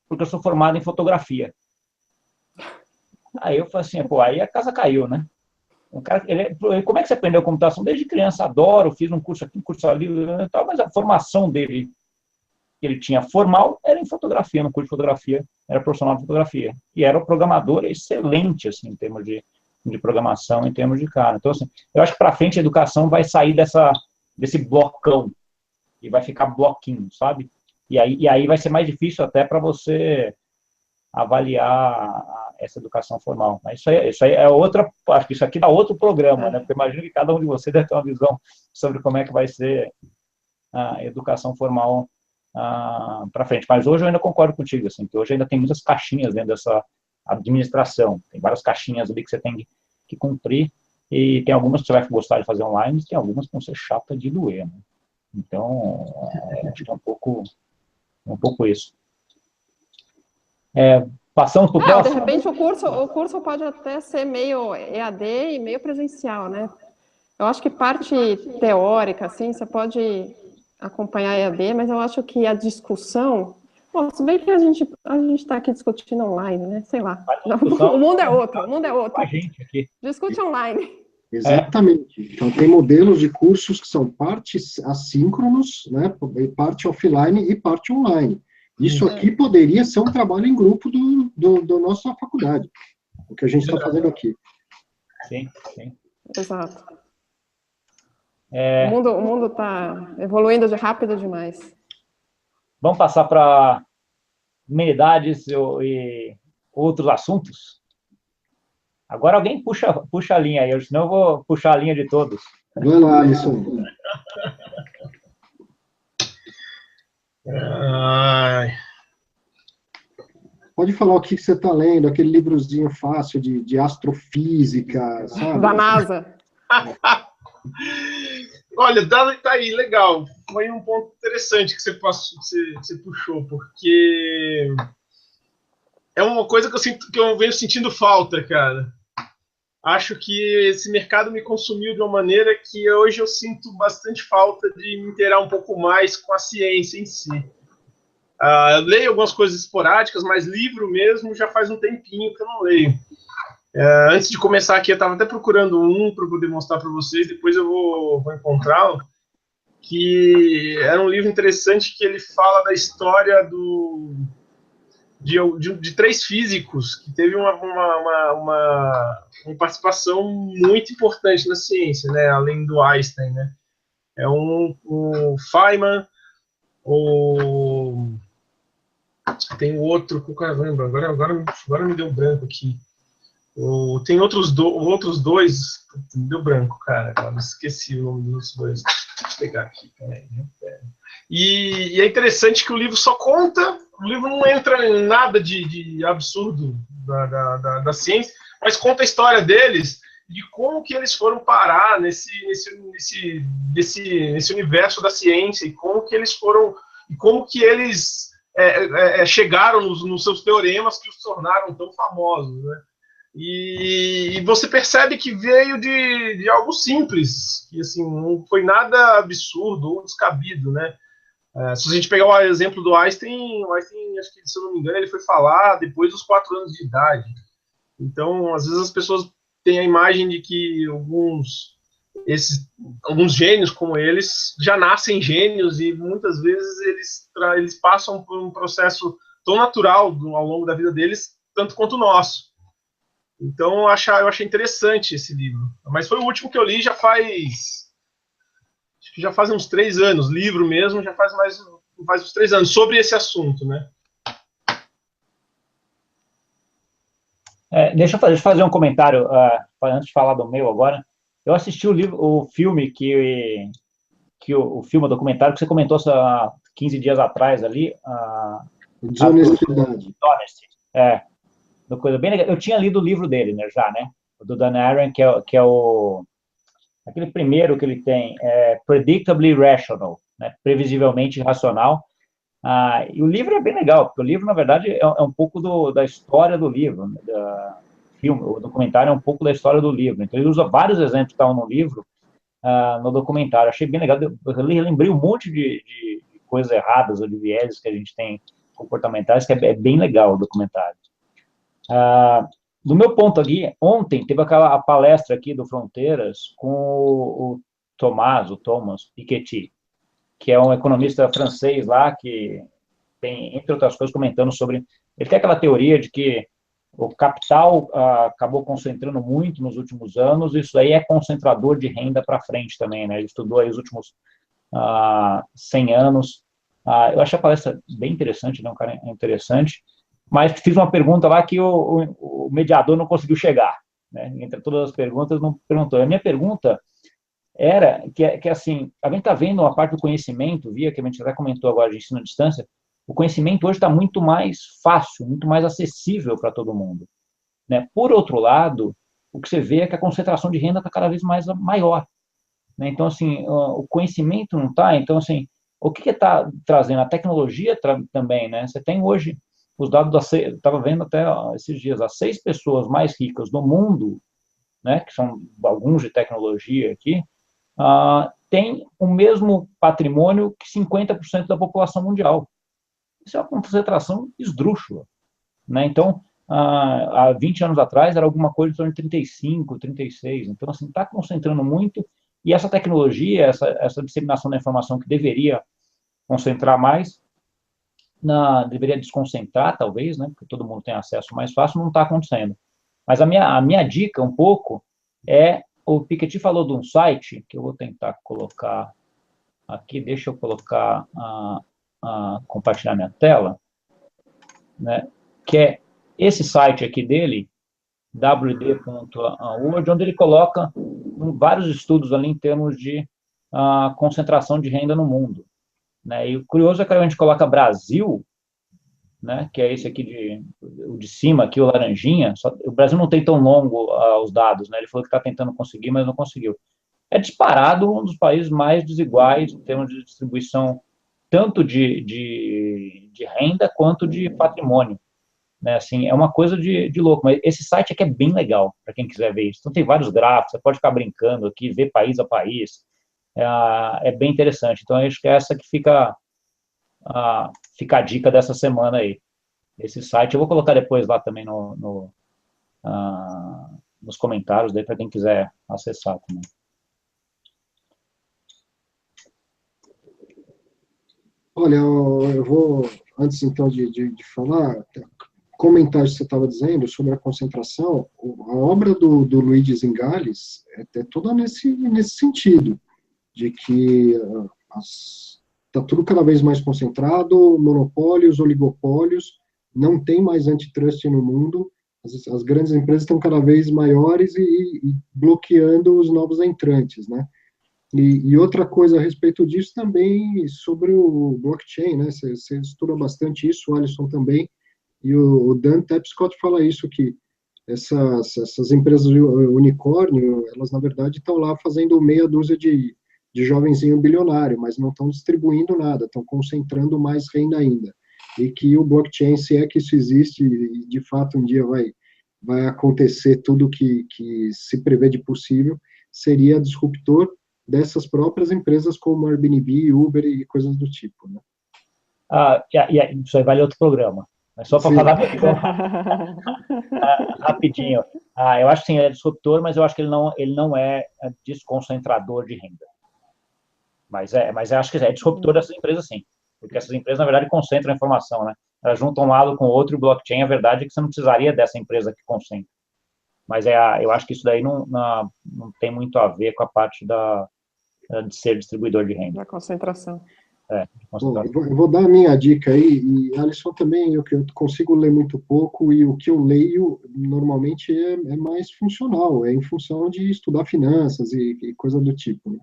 Speaker 1: porque eu sou formado em fotografia. Aí eu falei assim, pô, aí a casa caiu, né? O cara, como é que você aprendeu computação? Desde criança, adoro, fiz um curso aqui, um curso ali, tal, mas a formação dele, que ele tinha formal, era em fotografia, no curso de fotografia, era profissional de fotografia. E era um programador excelente, assim, em termos de programação, em termos de cara. Então, assim, eu acho que para frente a educação vai sair desse blocão e vai ficar bloquinho, sabe? E aí vai ser mais difícil até para você avaliar essa educação formal. Mas isso aí é outra, acho que isso aqui dá outro programa, né? Porque imagino que cada um de vocês deve ter uma visão sobre como é que vai ser a educação formal para frente. Mas hoje eu ainda concordo contigo, assim, que hoje ainda tem muitas caixinhas dentro dessa administração. Tem várias caixinhas ali que você tem que cumprir, e tem algumas que você vai gostar de fazer online, e tem algumas que vão ser chata de doer, né? Então, acho que é um pouco isso. Passamos para o próximo?
Speaker 4: De repente o curso pode até ser meio EAD e meio presencial, né? Eu acho que parte teórica, assim, você pode acompanhar EAD, mas eu acho que a discussão... Bom, se bem que a gente está aqui discutindo online, né? Sei lá. O mundo é outro.
Speaker 1: A gente aqui.
Speaker 4: Discute online.
Speaker 3: Exatamente. Então, tem modelos de cursos que são parte assíncronos, né? Parte offline e parte online. Isso aqui poderia ser um trabalho em grupo do nossa faculdade, o que a gente está fazendo aqui.
Speaker 1: Sim, sim.
Speaker 4: Exato. O mundo está evoluindo rápido demais.
Speaker 1: Vamos passar para humanidades e outros assuntos? Agora alguém puxa a linha aí, senão eu vou puxar a linha de todos.
Speaker 3: Vai lá, Alisson. Pode falar o que você está lendo, aquele livrozinho fácil de astrofísica, sabe?
Speaker 4: Da NASA.
Speaker 2: Olha, tá aí, legal. Foi um ponto interessante que você puxou, porque é uma coisa que eu venho sentindo falta, cara. Acho que esse mercado me consumiu de uma maneira que hoje eu sinto bastante falta de me inteirar um pouco mais com a ciência em si. Eu leio algumas coisas esporádicas, mas livro mesmo já faz um tempinho que eu não leio. Antes de começar aqui, eu estava até procurando um para poder mostrar para vocês, depois eu vou encontrá-lo, que era um livro interessante que ele fala da história de 3 físicos que teve uma participação muito importante na ciência, né, além do Einstein, né? O Feynman, tem o outro, caramba, agora me deu branco aqui. Tem outros dois, me deu branco, cara, agora esqueci o nome dos dois. Deixa eu pegar aqui, peraí. E é interessante que o livro só conta, o livro não entra em nada de absurdo da ciência, mas conta a história deles, de como que eles foram parar nesse universo da ciência, e como que eles chegaram nos seus teoremas que os tornaram tão famosos, né? E você percebe que veio de algo simples, que assim, não foi nada absurdo ou descabido, né? Se a gente pegar o exemplo do Einstein, acho que, se eu não me engano, ele foi falar depois dos 4 anos de idade. Então, às vezes as pessoas têm a imagem de que alguns gênios como eles já nascem gênios, e muitas vezes eles passam por um processo tão natural ao longo da vida deles, tanto quanto o nosso. Então, eu achei interessante esse livro. Mas foi o último que eu li já faz uns 3 anos. Livro mesmo já faz uns 3 anos, sobre esse assunto, né?
Speaker 1: Deixa eu fazer um comentário antes de falar do meu agora. Eu assisti o filme o filme, o documentário que você comentou há 15 dias atrás ali.
Speaker 3: Desonestidade.
Speaker 1: Uma coisa bem legal. Eu tinha lido o livro dele, né, já, né? Do Dan Ariely, que é aquele primeiro que ele tem, Predictably Rational, né? Previsivelmente racional. E o livro é bem legal, porque o livro, na verdade, é um pouco da história do livro, né, filme. O documentário é um pouco da história do livro. Então, ele usa vários exemplos que estavam no livro, no documentário. Achei bem legal. Eu lembrei um monte de coisas erradas ou de vieses que a gente tem comportamentais, que é bem legal o documentário. Do meu ponto aqui, ontem teve a palestra aqui do Fronteiras com o Thomas Piketty, que é um economista francês lá, que tem, entre outras coisas, comentando sobre... Ele tem aquela teoria de que o capital acabou concentrando muito nos últimos anos, isso aí é concentrador de renda para frente também, né? Ele estudou aí os últimos 100 anos. Eu achei a palestra bem interessante, né? Um cara interessante, mas fiz uma pergunta lá que o mediador não conseguiu chegar, né? Entre todas as perguntas, não perguntou. A minha pergunta era que assim, a gente está vendo a parte do conhecimento, que a gente até comentou agora de ensino à distância, o conhecimento hoje está muito mais fácil, muito mais acessível para todo mundo, né? Por outro lado, o que você vê é que a concentração de renda está cada vez maior, né? Então, assim, o conhecimento não está. Então, assim, o que está trazendo? A tecnologia também, né? Você tem hoje os dados estava vendo até esses dias, as 6 pessoas mais ricas do mundo, né, que são alguns de tecnologia aqui, tem o mesmo patrimônio que 50% da população mundial. Isso é uma concentração esdrúxula, né? Então, há 20 anos atrás, era alguma coisa em torno de 35, 36. Então, assim, está concentrando muito, e essa tecnologia, essa disseminação da informação que deveria concentrar mais, deveria desconcentrar, talvez, né, porque todo mundo tem acesso mais fácil, não está acontecendo. Mas a minha dica, um pouco, o Piketty falou de um site, que eu vou tentar colocar aqui, deixa eu colocar, compartilhar minha tela, né, que é esse site aqui dele, wd.org, onde ele coloca vários estudos ali em termos de concentração de renda no mundo, né? E o curioso é que a gente coloca Brasil, né, que é esse aqui o de cima, aqui o laranjinha. O Brasil não tem tão longo os dados, né? Ele falou que está tentando conseguir, mas não conseguiu. É disparado um dos países mais desiguais em termos de distribuição, tanto de renda quanto de patrimônio, né? Assim, é uma coisa de louco. Mas esse site aqui é bem legal, para quem quiser ver isso. Então, tem vários gráficos, você pode ficar brincando aqui, ver país a país. É bem interessante. Então, acho que é essa que fica a dica dessa semana aí. Esse site, eu vou colocar depois lá também nos comentários, para quem quiser acessar também.
Speaker 3: Olha, eu vou, antes então de falar, comentar o que você estava dizendo sobre a concentração. A obra do Luigi Zingales é toda nesse sentido, de que está tudo cada vez mais concentrado, monopólios, oligopólios, não tem mais antitrust no mundo, as grandes empresas estão cada vez maiores e bloqueando os novos entrantes, né? E outra coisa a respeito disso também, sobre o blockchain, né? Você estuda bastante isso, o Alisson também, e o Dan Tapscott fala isso, que essas empresas de unicórnio, elas na verdade estão lá fazendo meia dúzia de jovenzinho bilionário, mas não estão distribuindo nada, estão concentrando mais renda ainda. e que o blockchain, se é que isso existe, e de fato um dia vai acontecer tudo que se prevê de possível, seria disruptor dessas próprias empresas como Airbnb, Uber e coisas do tipo, né?
Speaker 1: Isso aí vale outro programa. Mas só para falar rapidinho. Eu acho que sim, ele é disruptor, mas eu acho que ele não é desconcentrador de renda. Mas eu acho que é disruptor dessas empresas, sim. Porque essas empresas, na verdade, concentram a informação, né? Elas juntam um lado com o outro, e o blockchain, a verdade é que você não precisaria dessa empresa que concentra. Mas eu acho que isso daí não tem muito a ver com a parte de ser distribuidor de renda.
Speaker 4: Da concentração.
Speaker 1: De concentração.
Speaker 3: Bom, eu vou dar a minha dica aí, e Alisson também, eu consigo ler muito pouco, e o que eu leio normalmente é mais funcional, é em função de estudar finanças e coisa do tipo, né?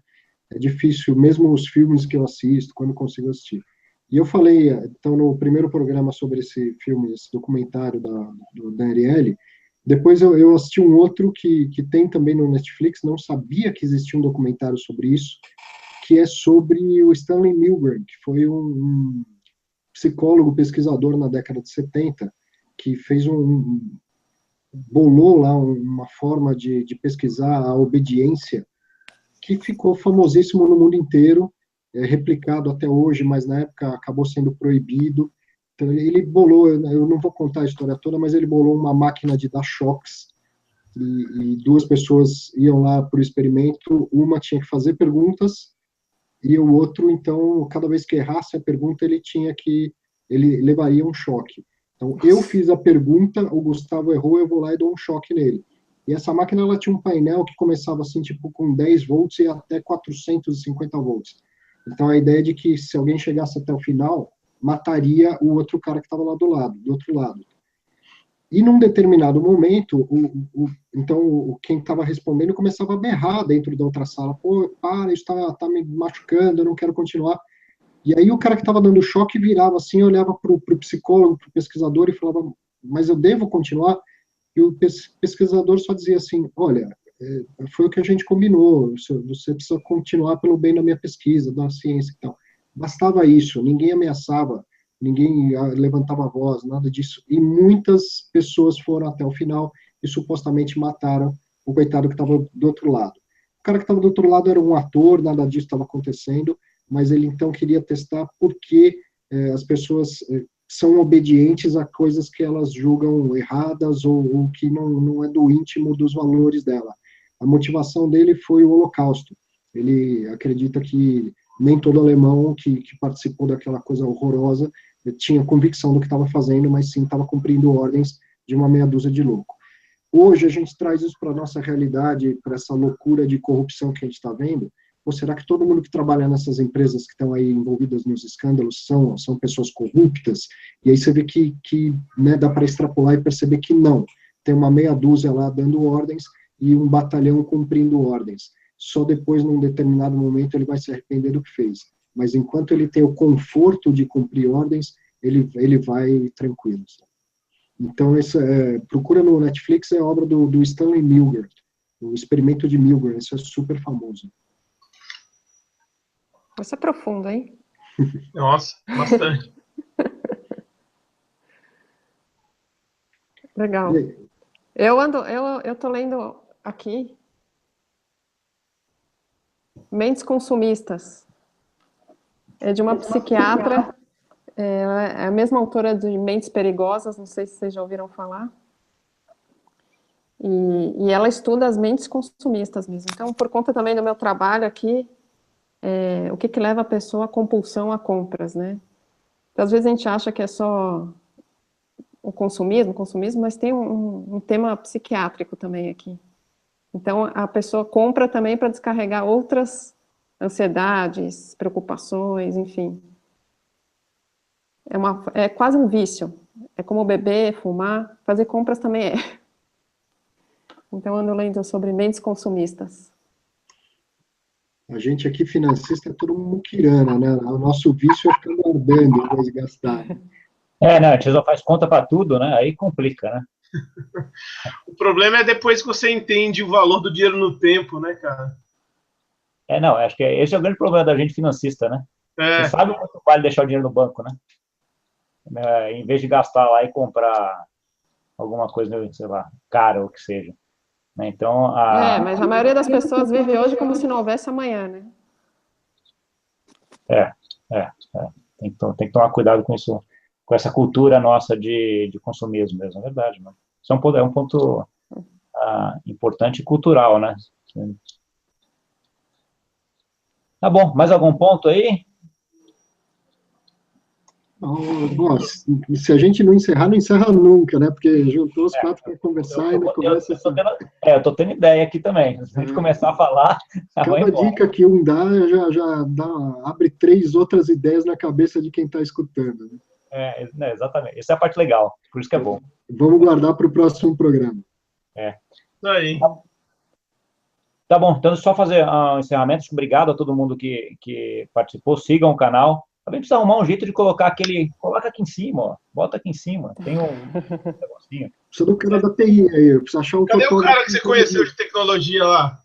Speaker 3: É difícil, mesmo os filmes que eu assisto, quando eu consigo assistir. E eu falei, então, no primeiro programa sobre esse filme, esse documentário da Ariely, depois eu assisti um outro que tem também no Netflix, não sabia que existia um documentário sobre isso, que é sobre o Stanley Milgram, que foi um psicólogo, pesquisador na década de 70, que bolou lá uma forma de pesquisar a obediência, que ficou famosíssimo no mundo inteiro, replicado até hoje, mas na época acabou sendo proibido. Então, ele bolou, eu não vou contar a história toda, mas ele bolou uma máquina de dar choques, e duas pessoas iam lá para o experimento, uma tinha que fazer perguntas, e o outro, então, cada vez que errasse a pergunta, ele levaria um choque. Então, eu fiz a pergunta, o Gustavo errou, eu vou lá e dou um choque nele. E essa máquina, ela tinha um painel que começava assim, tipo, com 10 volts e até 450 volts. Então, a ideia é de que se alguém chegasse até o final, mataria o outro cara que estava lá do outro lado. E num determinado momento, então quem estava respondendo começava a berrar dentro da outra sala. Pô, para, isso tá me machucando, eu não quero continuar. E aí o cara que estava dando choque virava assim, olhava para o psicólogo, para o pesquisador e falava, mas eu devo continuar? E o pesquisador só dizia assim, olha, foi o que a gente combinou, você precisa continuar pelo bem da minha pesquisa, da ciência e tal. Bastava isso, ninguém ameaçava, ninguém levantava a voz, nada disso. E muitas pessoas foram até o final e supostamente mataram o coitado que estava do outro lado. O cara que estava do outro lado era um ator, nada disso estava acontecendo, mas ele então queria testar por que as pessoas são obedientes a coisas que elas julgam erradas ou que não é do íntimo dos valores dela. A motivação dele foi o Holocausto. Ele acredita que nem todo alemão que participou daquela coisa horrorosa tinha convicção do que estava fazendo, mas sim estava cumprindo ordens de uma meia dúzia de louco. Hoje a gente traz isso para a nossa realidade, para essa loucura de corrupção que a gente está vendo. Ou será que todo mundo que trabalha nessas empresas que estão aí envolvidas nos escândalos são pessoas corruptas? E aí você vê que né, dá para extrapolar e perceber que não. Tem uma meia dúzia lá dando ordens e um batalhão cumprindo ordens. Só depois, num determinado momento, ele vai se arrepender do que fez. Mas enquanto ele tem o conforto de cumprir ordens, ele vai tranquilo. Então, procura no Netflix, é obra do Stanley Milgram, o experimento de Milgram, isso é super famoso.
Speaker 4: Isso é profundo, hein?
Speaker 2: Nossa, bastante.
Speaker 4: Legal. Eu tô lendo aqui Mentes Consumistas. É de uma psiquiatra, é a mesma autora de Mentes Perigosas, não sei se vocês já ouviram falar. E ela estuda as mentes consumistas mesmo. Então, por conta também do meu trabalho aqui, o que leva a pessoa à compulsão a compras, né? Então, às vezes a gente acha que é só o consumismo, mas tem um tema psiquiátrico também aqui. Então, a pessoa compra também para descarregar outras ansiedades, preocupações, enfim. É quase um vício. É como beber, fumar, fazer compras também é. Então, ando lendo sobre mentes consumistas.
Speaker 3: A gente aqui, financista, é todo muquirana, né? O nosso vício é ficar guardando em vez de gastar.
Speaker 1: Não, a gente só faz conta para tudo, né? Aí complica, né?
Speaker 2: O problema é depois que você entende o valor do dinheiro no tempo, né, cara?
Speaker 1: Não, acho que esse é o grande problema da gente financista, né? Você sabe o quanto vale deixar o dinheiro no banco, né? né, em vez de gastar lá e comprar alguma coisa, sei lá, cara ou o que seja. Né? Então,
Speaker 4: Mas a maioria das pessoas vive hoje como se não houvesse amanhã, né?
Speaker 1: É, tem que tomar cuidado com isso, com essa cultura nossa de consumismo mesmo, é verdade, mano. Isso é um ponto importante e cultural, né? Tá bom, mais algum ponto aí?
Speaker 3: Bom, se a gente não encerrar, não encerra nunca, né? Porque juntou os 4 para conversar e ainda começa assim.
Speaker 1: Eu tô tendo ideia aqui também. Se a gente começar a falar,
Speaker 3: cada dica que um dá, já abre 3 outras ideias na cabeça de quem está escutando.
Speaker 1: Né? Exatamente. Essa é a parte legal, por isso que é bom.
Speaker 3: Vamos guardar para o próximo programa.
Speaker 2: Isso aí.
Speaker 1: Tá bom, então só fazer um encerramento. Obrigado a todo mundo que participou. Sigam o canal. Também precisa arrumar um jeito de colocar aquele... Coloca aqui em cima, ó. Bota aqui em cima. Tem um negocinho.
Speaker 3: Precisa do cara da TI aí. Eu preciso achar um
Speaker 2: Cadê o cara que você conheceu de tecnologia lá?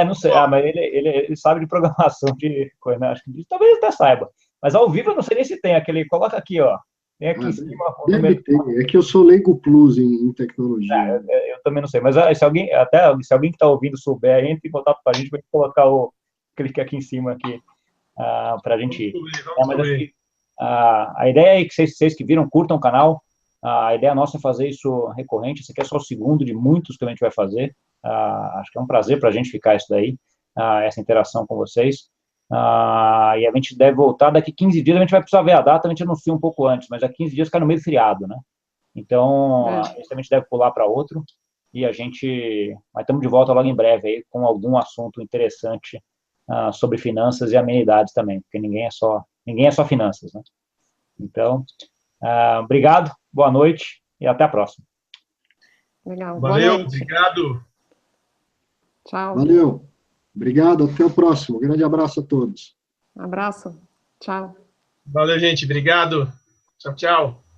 Speaker 1: Não sei. Mas ele sabe de programação, de coisa, né? Acho que talvez ele até saiba. Mas ao vivo eu não sei nem se tem aquele... Coloca aqui, ó. Tem aqui em cima...
Speaker 3: Deve ter. É que eu sou leigo plus em tecnologia.
Speaker 1: Eu também não sei. Mas se alguém que está ouvindo souber, entre em contato com a gente para colocar clique aqui em cima aqui. Para a gente ir. Mas assim, a ideia é que vocês que viram, curtam o canal. A ideia nossa é fazer isso recorrente. Esse aqui é só o segundo de muitos que a gente vai fazer. Acho que é um prazer para a gente ficar isso daí, essa interação com vocês. E a gente deve voltar daqui 15 dias. A gente vai precisar ver a data, a gente anuncia um pouco antes, mas daqui 15 dias cai no meio do feriado, né? Então, esse a gente deve pular para outro. E mas estamos de volta logo em breve aí com algum assunto interessante sobre finanças e amenidades também, porque ninguém é só finanças, né? Então, obrigado, boa noite e até a próxima.
Speaker 4: Legal.
Speaker 2: Valeu, obrigado.
Speaker 4: Tchau.
Speaker 3: Valeu. Obrigado, até o próximo. Grande abraço a todos.
Speaker 4: Um abraço. Tchau.
Speaker 2: Valeu, gente. Obrigado. Tchau, tchau.